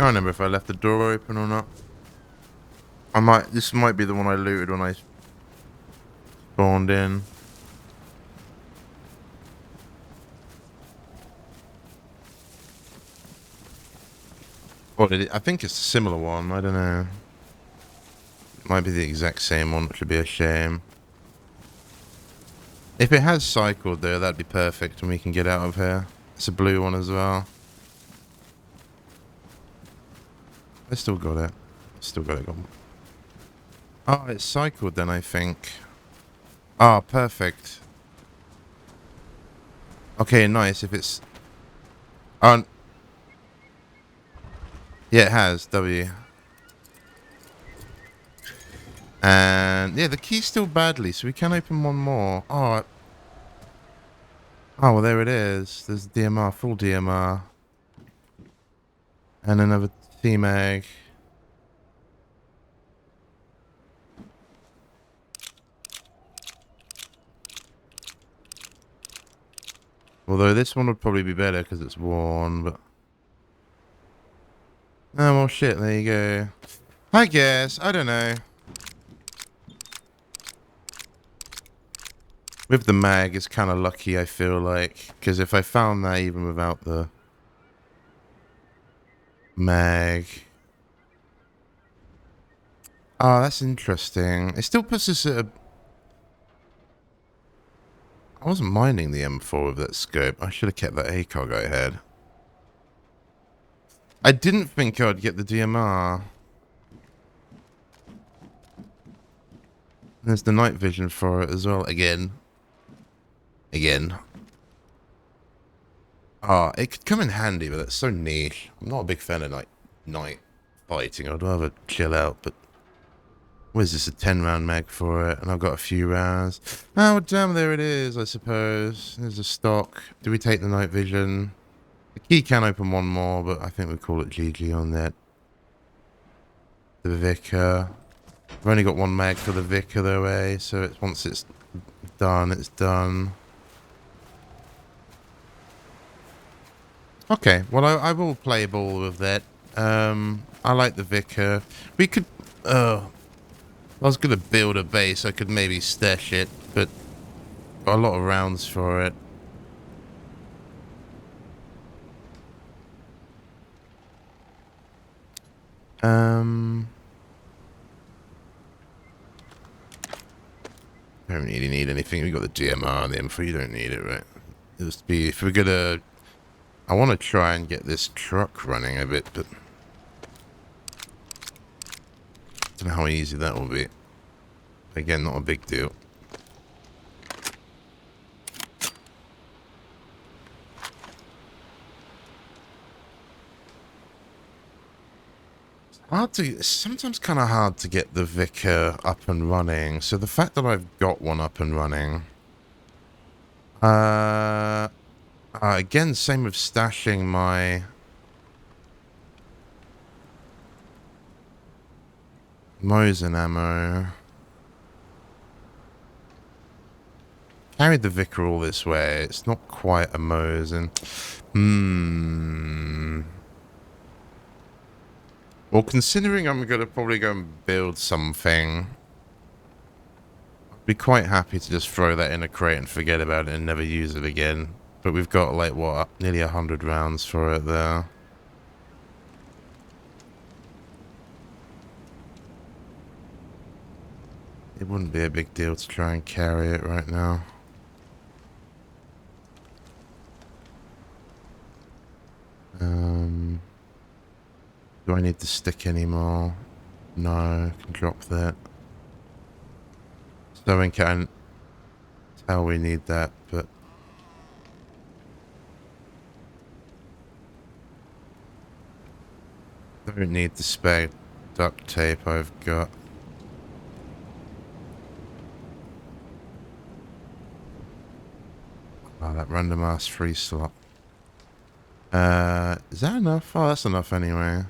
Can't remember if I left the door open or not. This might be the one I looted when I spawned in. Or did it? I think it's a similar one. I don't know. It might be the exact same one, which would be a shame. If it has cycled though, that'd be perfect and we can get out of here. It's a blue one as well. I still got it. Still got it gone. Oh, it's cycled then, I think. Ah, oh, perfect. Okay, nice. If it's... Oh, yeah, it has. W. And, yeah, the key's still badly, so we can open one more. Oh, well, there it is. There's DMR, full DMR. And another T-Mag. Although this one would probably be better because it's worn, but... Oh, well, shit, there you go. I guess. I don't know. With the mag, it's kind of lucky, I feel like. Because if I found that even without the mag... Oh, that's interesting. It still puts us at a... I wasn't minding the M4 with that scope. I should have kept that ACOG I had. I didn't think I'd get the DMR. There's the night vision for it as well. Again. Ah, it could come in handy, but it's so niche. I'm not a big fan of night fighting. I'd rather chill out, but... What is this, a 10-round mag for it? And I've got a few rounds. Oh, damn, there it is, I suppose. There's a stock. Do we take the night vision? The key can open one more, but I think we call it GG on that. The Vicar. I've only got one mag for the Vicar, though, so once it's done, it's done. Okay, well, I will play ball with that. I like the Vicar. We could... I was going to build a base, I could maybe stash it, but got a lot of rounds for it. Don't really need anything. We got the DMR and the M4, you don't need it, right? It'll just be, if we're gonna... I want to try and get this truck running a bit, but... I don't know how easy that will be. Again, not a big deal. It's sometimes kind of hard to get the Vicar up and running. So the fact that I've got one up and running... again, same with stashing my... Mosin ammo. Carried the Vicar all this way. It's not quite a Mosin. Well, considering I'm going to probably go and build something, I'd be quite happy to just throw that in a crate and forget about it and never use it again. But we've got, like, what, nearly 100 rounds for it there. It wouldn't be a big deal to try and carry it right now. Do I need the stick anymore? No, I can drop that. So I can tell we need that, but... I don't need the spare duct tape I've got. Oh, that random ass free slot. Is that enough? Oh, that's enough anyway.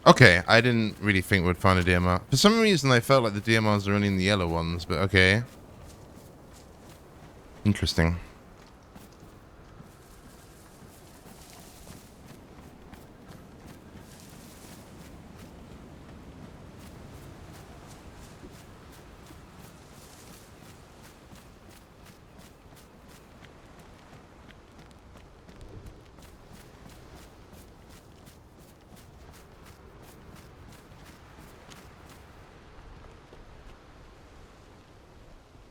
Okay, I didn't really think we'd find a DMR. For some reason, I felt like the DMRs are only in the yellow ones, but okay. Interesting.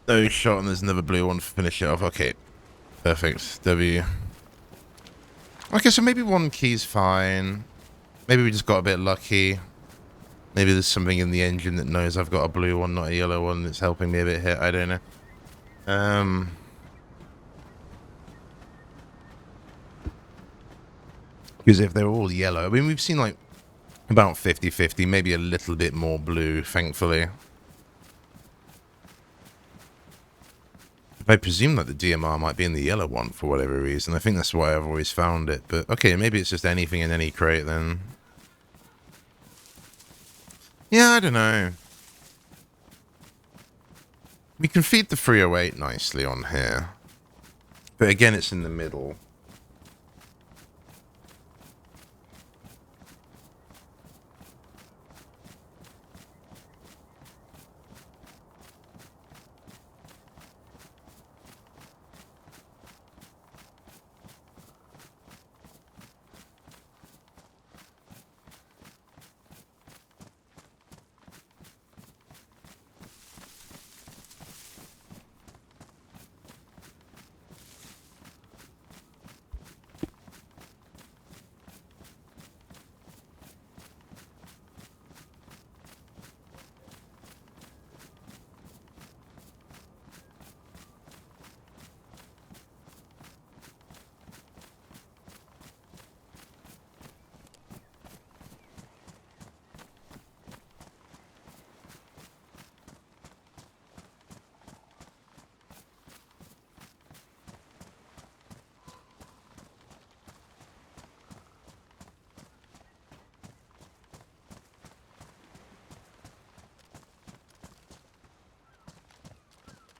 No shot and there's another blue one to finish it off. Okay, perfect. W. Okay, so maybe one key's fine. Maybe we just got a bit lucky. Maybe there's something in the engine that knows I've got a blue one, not a yellow one, that's helping me a bit here. I don't know. Because if they're all yellow, I mean, we've seen like about 50-50, maybe a little bit more blue, thankfully. I presume that the DMR might be in the yellow one for whatever reason. I think that's why I've always found it. But okay, maybe it's just anything in any crate then. Yeah, I don't know. We can feed the 308 nicely on here. But again, it's in the middle.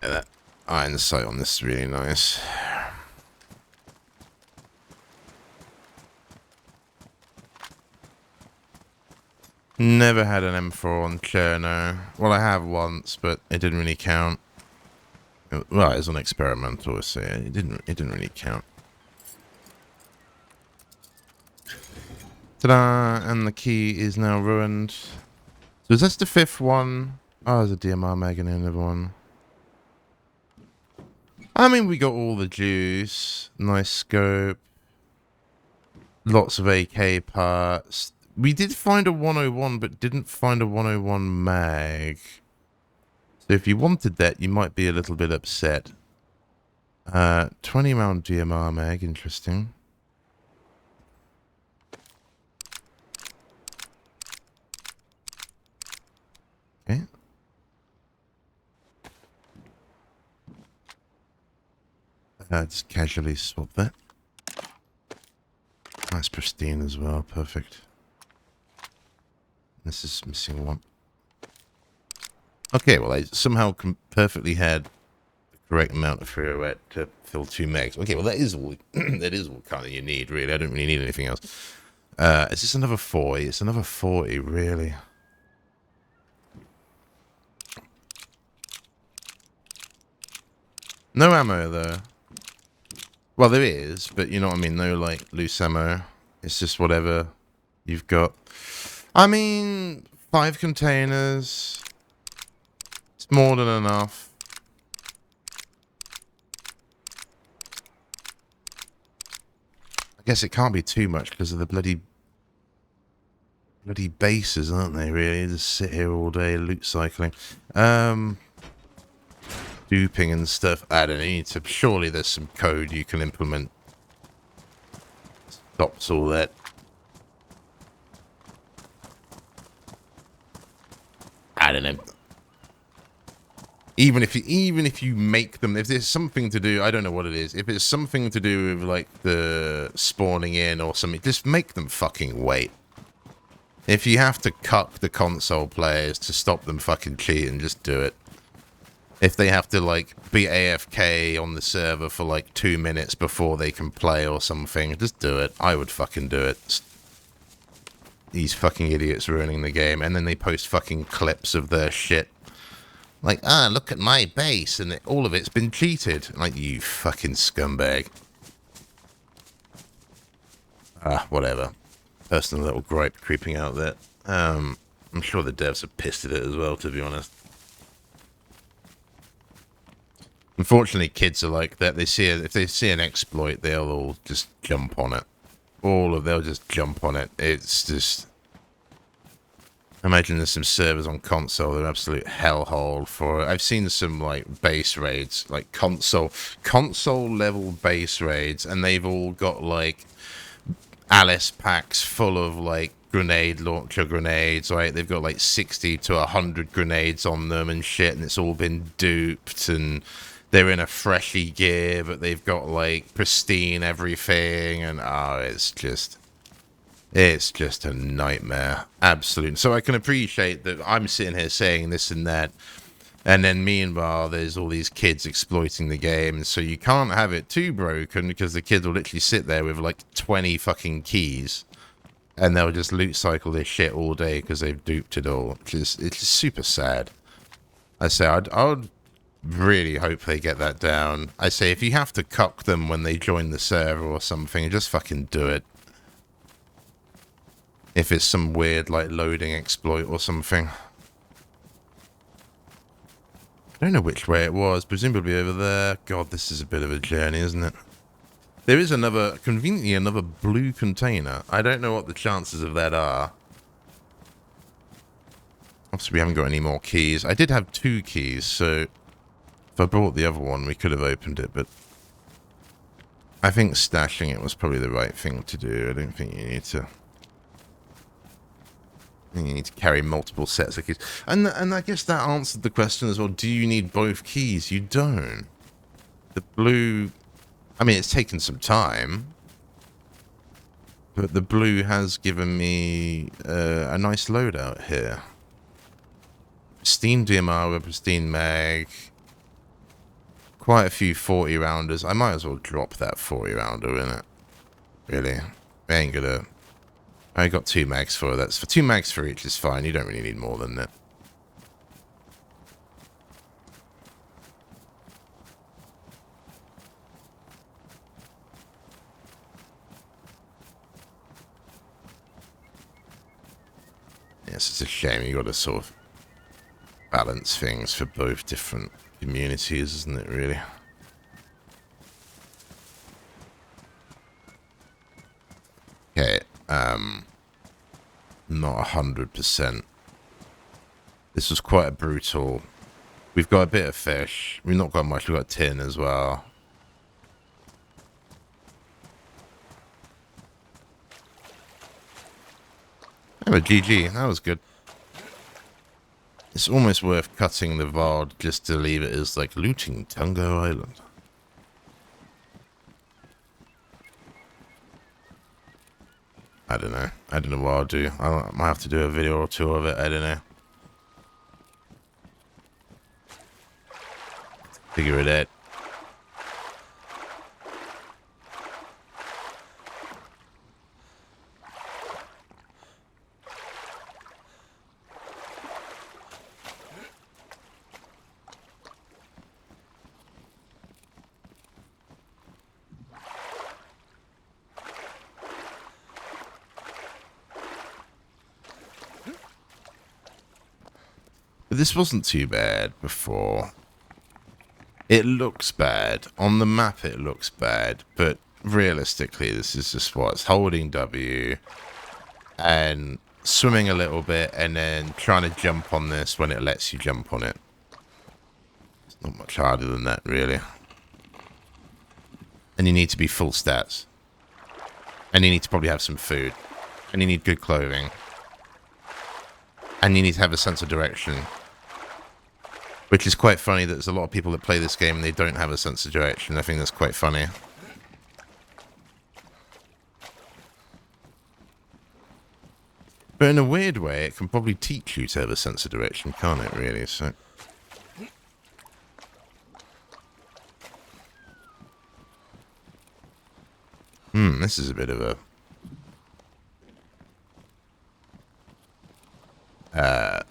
Yeah, that iron sight on this is really nice. Never had an M4 on Cherno. Well, I have once, but it didn't really count. Well, it was an experimental, so it didn't really count. Ta-da! And the key is now ruined. So is this the 5th one? Oh, there's a DMR mag and another one. I mean, we got all the juice. Nice scope. Lots of AK parts. We did find a 101, but didn't find a 101 mag. So if you wanted that, you might be a little bit upset. 20 round DMR mag, interesting. Okay. Just casually swap that. Nice pristine as well, perfect. This is missing one. Okay, well, I somehow perfectly had the correct amount of 308 to fill 2 megs. Okay, well, that is all that is all kind of you need, really. I don't really need anything else. Is this another 40? It's another 40, really. No ammo, though. Well, there is, but you know what I mean? No, like, loose ammo. It's just whatever you've got. I mean, 5 containers. It's more than enough. I guess it can't be too much because of the bloody bases, aren't they, really? Just sit here all day loot cycling. Duping and stuff. I don't need to. Surely there's some code you can implement. Stops all that. I don't know. Even if you make them, if there's something to do, I don't know what it is. If it's something to do with like the spawning in or something, just make them fucking wait. If you have to cuck the console players to stop them fucking cheating, just do it. If they have to, like, be AFK on the server for, like, 2 minutes before they can play or something, just do it. I would fucking do it. These fucking idiots ruining the game, and then they post fucking clips of their shit. Like, look at my base, and all of it's been cheated. Like, you fucking scumbag. Whatever. Personal little gripe creeping out there. I'm sure the devs are pissed at it as well, to be honest. Unfortunately, kids are like that. They see if they see an exploit, they'll all just jump on it. They'll just jump on it. It's just... Imagine there's some servers on console that are absolute hellhole for it. I've seen some, like, base raids, like console level base raids, and they've all got, like, Alice packs full of, like, grenade launcher grenades, right? They've got, like, 60 to 100 grenades on them and shit, and it's all been duped, and they're in a freshy gear, but they've got, like, pristine everything, and, it's just a nightmare. Absolutely. So I can appreciate that I'm sitting here saying this and that, and then meanwhile there's all these kids exploiting the game, so you can't have it too broken because the kids will literally sit there with like 20 fucking keys and they'll just loot cycle this shit all day because they've duped it all. It's just super sad. I say I would really hope they get that down. I say if you have to cuck them when they join the server or something, just fucking do it. If it's some weird, like, loading exploit or something. I don't know which way it was. Presumably over there. God, this is a bit of a journey, isn't it? There is conveniently another blue container. I don't know what the chances of that are. Obviously, we haven't got any more keys. I did have 2 keys, so if I brought the other one, we could have opened it, but I think stashing it was probably the right thing to do. I don't think you need to... You need to carry multiple sets of keys. And I guess that answered the question as well. Do you need both keys? You don't. The blue... I mean, it's taken some time. But the blue has given me a nice loadout here. Pristine DMR with pristine mag. Quite a few 40 rounders. I might as well drop that 40 rounder in it. Really. I ain't gonna... I got 2 mags for it. That's for 2 mags for each is fine. You don't really need more than that. Yes, it's a shame you got to sort of balance things for both different communities, isn't it, really? Okay, not 100%. This was quite a brutal... We've got a bit of fish. We've not got much. We've got tin as well. Oh, GG. That was good. It's almost worth cutting the VOD just to leave it as, like, looting Tungar Island. I don't know. I don't know what I'll do. I might have to do a video or 2 of it. I don't know. Figure it out. But this wasn't too bad before. It looks bad. On the map it looks bad, but realistically this is just what's holding W and swimming a little bit and then trying to jump on this when it lets you jump on it. It's not much harder than that, really. And you need to be full stats. And you need to probably have some food. And you need good clothing. And you need to have a sense of direction. Which is quite funny that there's a lot of people that play this game and they don't have a sense of direction. I think that's quite funny. But in a weird way, it can probably teach you to have a sense of direction, can't it, really? So... this is a bit of a...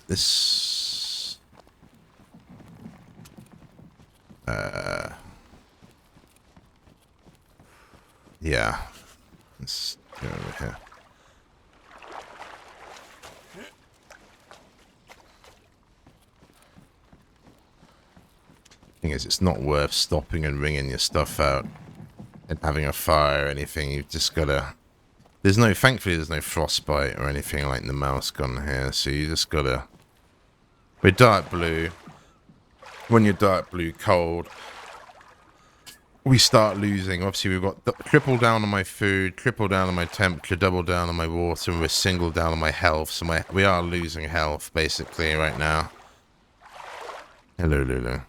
this... yeah. Let's go over here. Thing is, it's not worth stopping and wringing your stuff out and having a fire or anything. You've just gotta... thankfully there's no frostbite or anything like the mouse gun here, so you just gotta... We're dark blue. When you're dark blue cold, we start losing. Obviously we've got triple down on my food, triple down on my temperature, double down on my water, and we're single down on my health, so we are losing health basically right now. Hello, Lulu.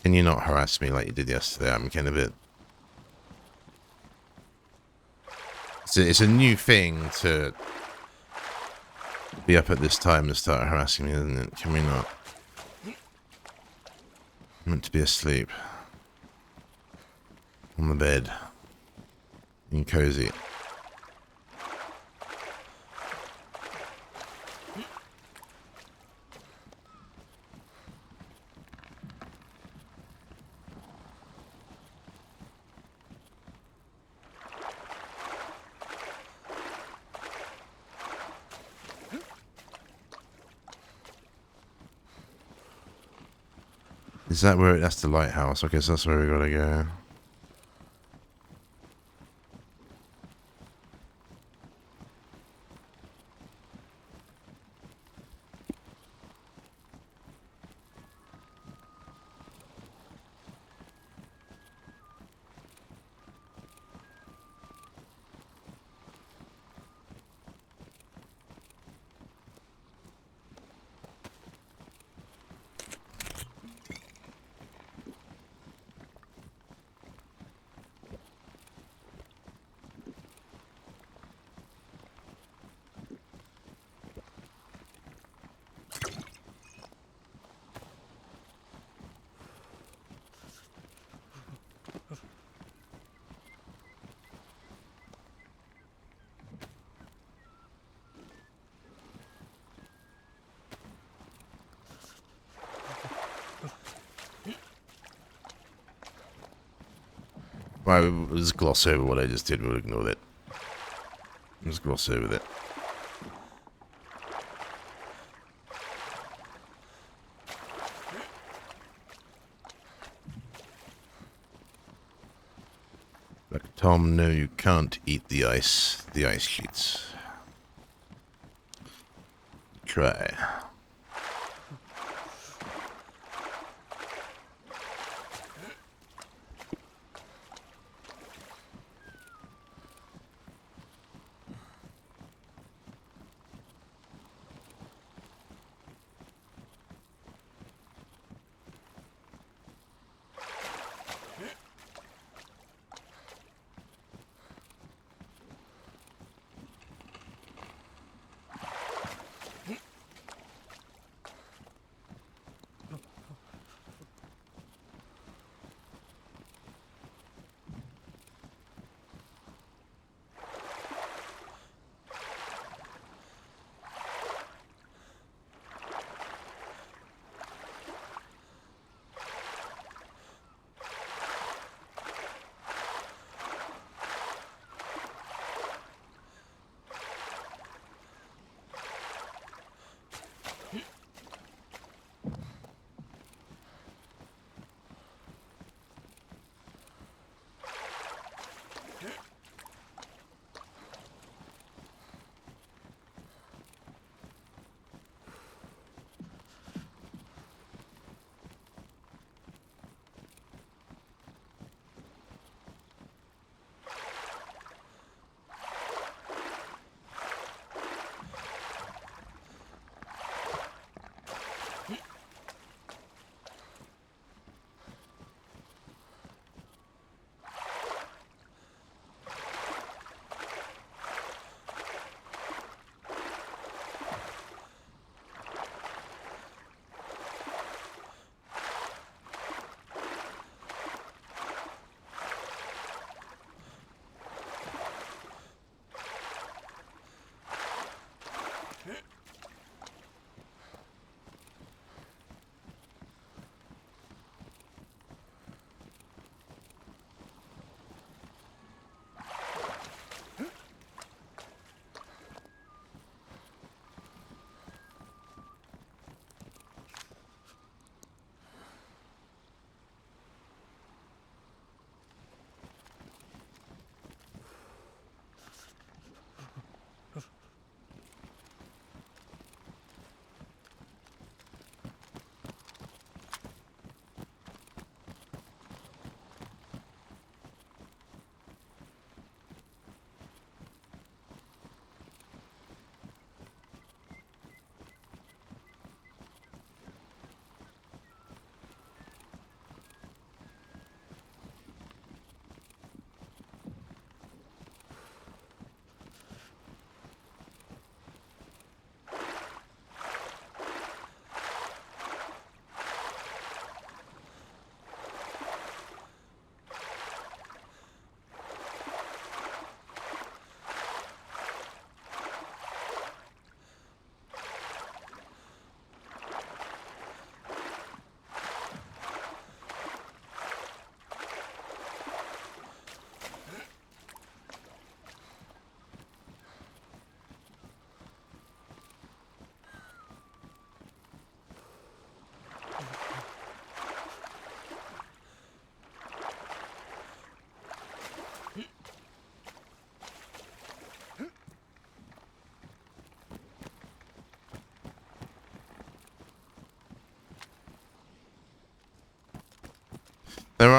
Can you not harass me like you did yesterday? I'm getting a bit... It's a new thing to be up at this time and start harassing me, isn't it? Can we not? I'm meant to be asleep. On the bed. Being cozy. Is that where... that's the lighthouse. Okay, so that's where we gotta go. Right, we'll just gloss over what I just did. We'll ignore that. Just gloss over that. Like Tom, no, you can't eat the ice sheets. Try.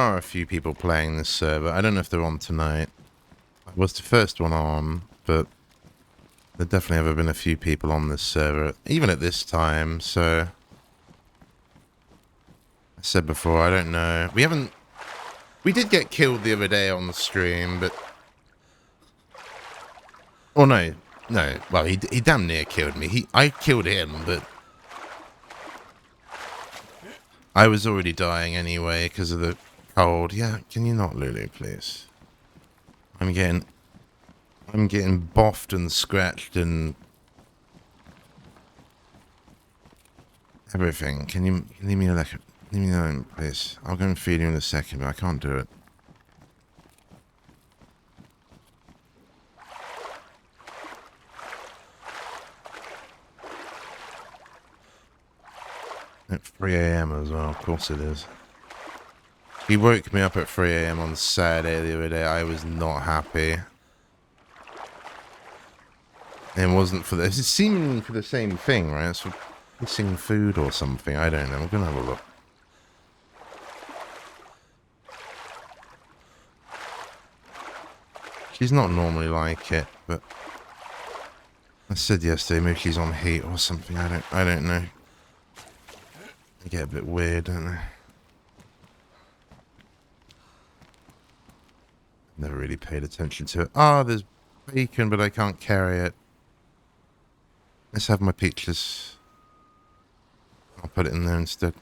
are a few people playing this server. I don't know if they're on tonight. I was the first one on, but there definitely have been a few people on this server, even at this time, so... I said before, I don't know. We did get killed the other day on the stream, but... Oh, no. No. Well, he damn near killed me. I killed him, but... I was already dying anyway because of the cold. Yeah, can you not, Lulu, please? I'm getting boffed and scratched and... everything. Can you leave me alone? Leave me alone, please. I'll go and feed you in a second, but I can't do it. At 3 AM as well, of course it is. He woke me up at 3 AM on Saturday the other day. I was not happy. It wasn't for this. It's seemingly for the same thing, right? It's for missing food or something. I don't know. We're gonna have a look. She's not normally like it, but I said yesterday maybe she's on heat or something. I don't know. They get a bit weird, don't they? Never really paid attention to it. Ah, there's bacon, but I can't carry it. Let's have my peaches. I'll put it in there instead.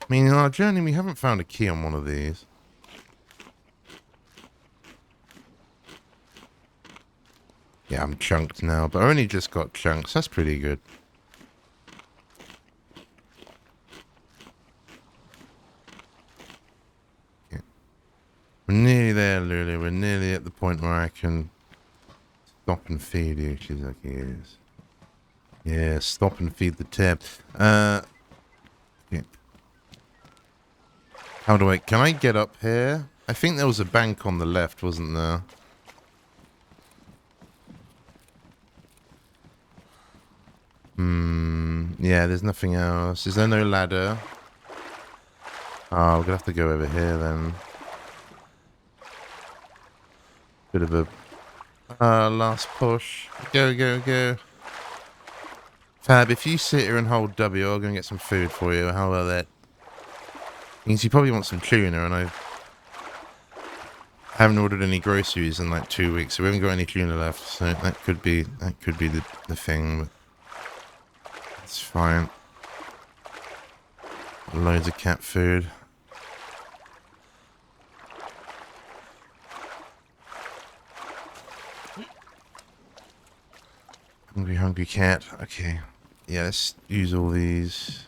I mean, in our journey, we haven't found a key on one of these. Yeah, I'm chunked now, but I only just got chunks. That's pretty good. Yeah. We're nearly there, Lulu. We're nearly at the point where I can stop and feed you. She's like, yes. Yeah, stop and feed the tab. Yeah. How do I... Can I get up here? I think there was a bank on the left, wasn't there? Yeah, there's nothing else. Is there no ladder? Oh, we're gonna have to go over here then. Bit of a... last push. Go, go, go. Fab, if you sit here and hold W, I'll go and get some food for you. How about that? Means you probably want some tuna, and I haven't ordered any groceries in like 2 weeks, so we haven't got any tuna left. So that could be the thing. But it's fine. Loads of cat food. Hungry, hungry cat. Okay. Yeah, let's use all these.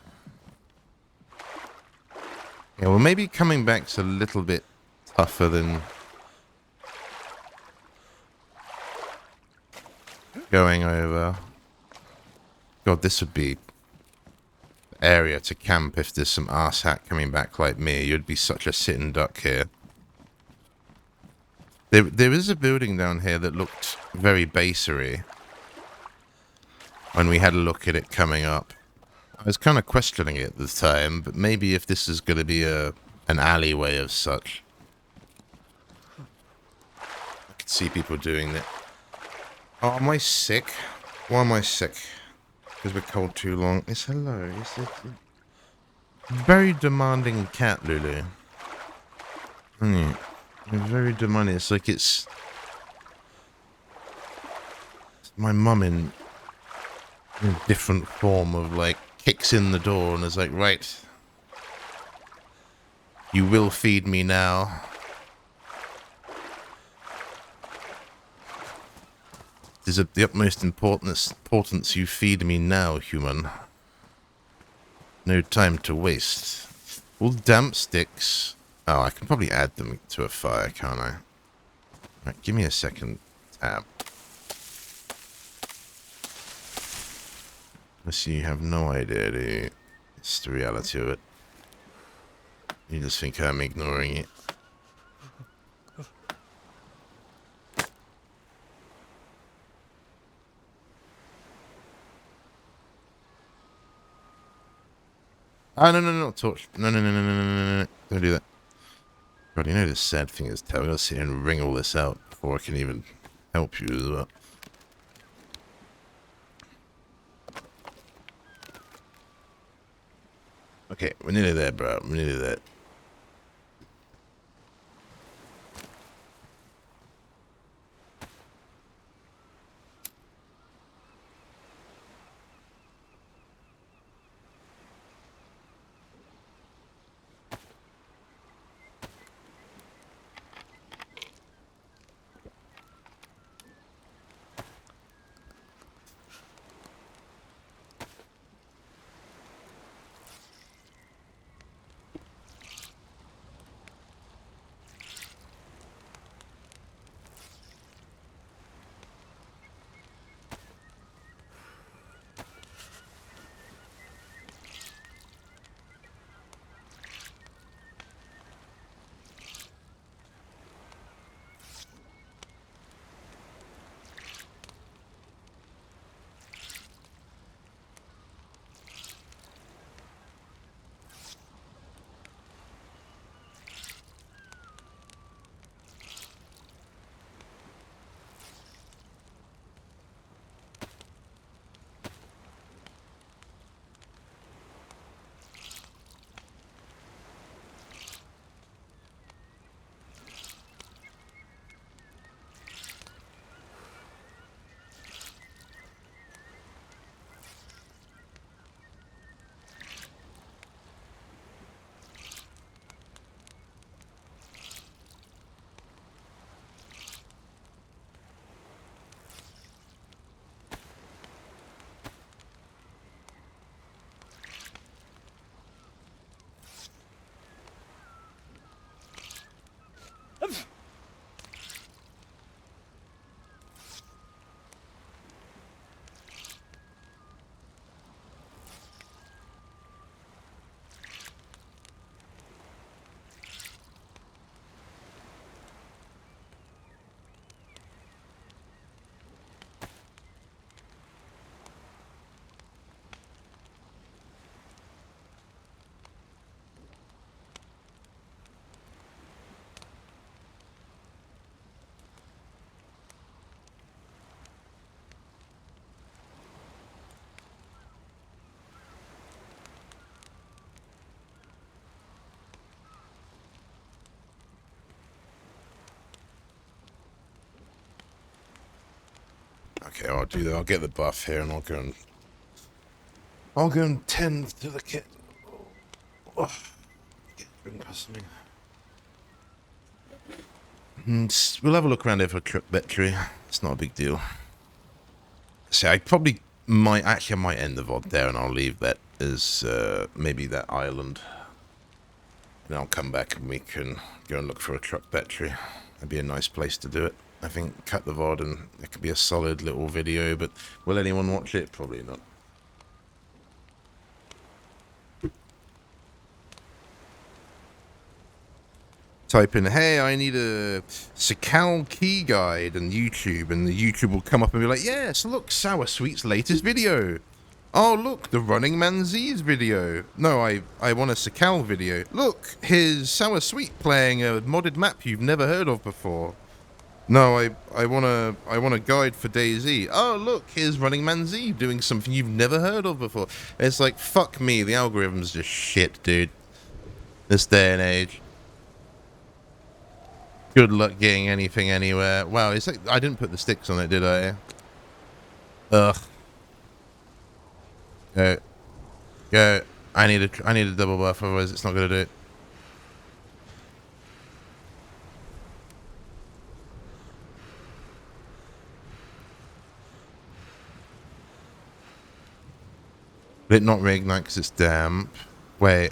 Yeah, well, maybe coming back's a little bit tougher than going over. God, this would be the area to camp if there's some arsehat coming back like me. You'd be such a sitting duck here. There is a building down here that looked very basery when we had a look at it coming up. I was kind of questioning it at the time, but maybe if this is going to be an alleyway of such. I could see people doing that. Oh, am I sick? Why am I sick? Because we're cold too long. It's hello. It's a very demanding cat, Lulu. Very demanding. It's like it's my mum in a different form of like kicks in the door and is like, right, you will feed me now. It is of the utmost importance you feed me now, human. No time to waste. All damp sticks. Oh, I can probably add them to a fire, can't I? Right, give me a second. Tab. Unless you have no idea, do you? It's the reality of it. You just think I'm ignoring it. Oh, no, no, no, not torch. No, no, no, no, no, no, no, no. Don't do that. God, you know the sad thing is, I've got to sit here and ring all this out before I can even help you as well. Okay, we're nearly there, bro. We're nearly there. Okay, I'll do that. I'll get the buff here and I'll go and tend to the kit. Oh, drink or something. We'll have a look around there for a truck battery. It's not a big deal. So I probably might end the VOD there and I'll leave that as maybe that island. And I'll come back and we can go and look for a truck battery. That'd be a nice place to do it. I think cut the VOD and it could be a solid little video, but will anyone watch it? Probably not. Type in, hey, I need a Sakhal key guide on YouTube, and the YouTube will come up and be like, yes, look, Sour Sweet's latest video. Oh, look, the Running Man Z's video. No, I want a Sakhal video. Look, here's Sour Sweet playing a modded map you've never heard of before. No, I want a guide for DayZ. Oh, look, here's Running Man Z doing something you've never heard of before. It's like, fuck me, the algorithm's just shit, dude. This day and age. Good luck getting anything anywhere. Wow, it's like, I didn't put the sticks on it, did I? Ugh. Go. Go. I need a double buff, otherwise it's not gonna do it. Will it not reignite because it's damp? Wait.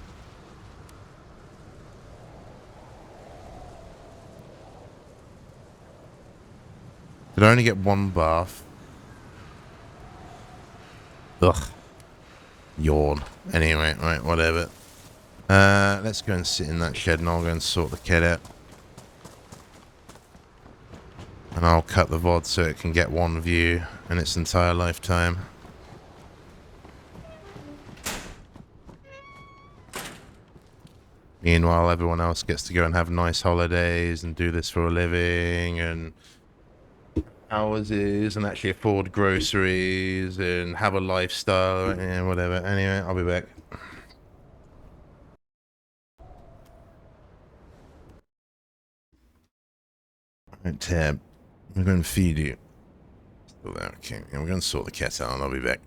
Did I only get one bath? Ugh. Yawn. Anyway, right, whatever. Let's go and sit in that shed and I'll go and sort the kit out. And I'll cut the VOD so it can get one view in its entire lifetime. Meanwhile, everyone else gets to go and have nice holidays and do this for a living and houses and actually afford groceries and have a lifestyle and whatever. Anyway, I'll be back. Right, Tab, I'm going to feed you. Still there, okay. Yeah, we're going to sort the cat out and I'll be back.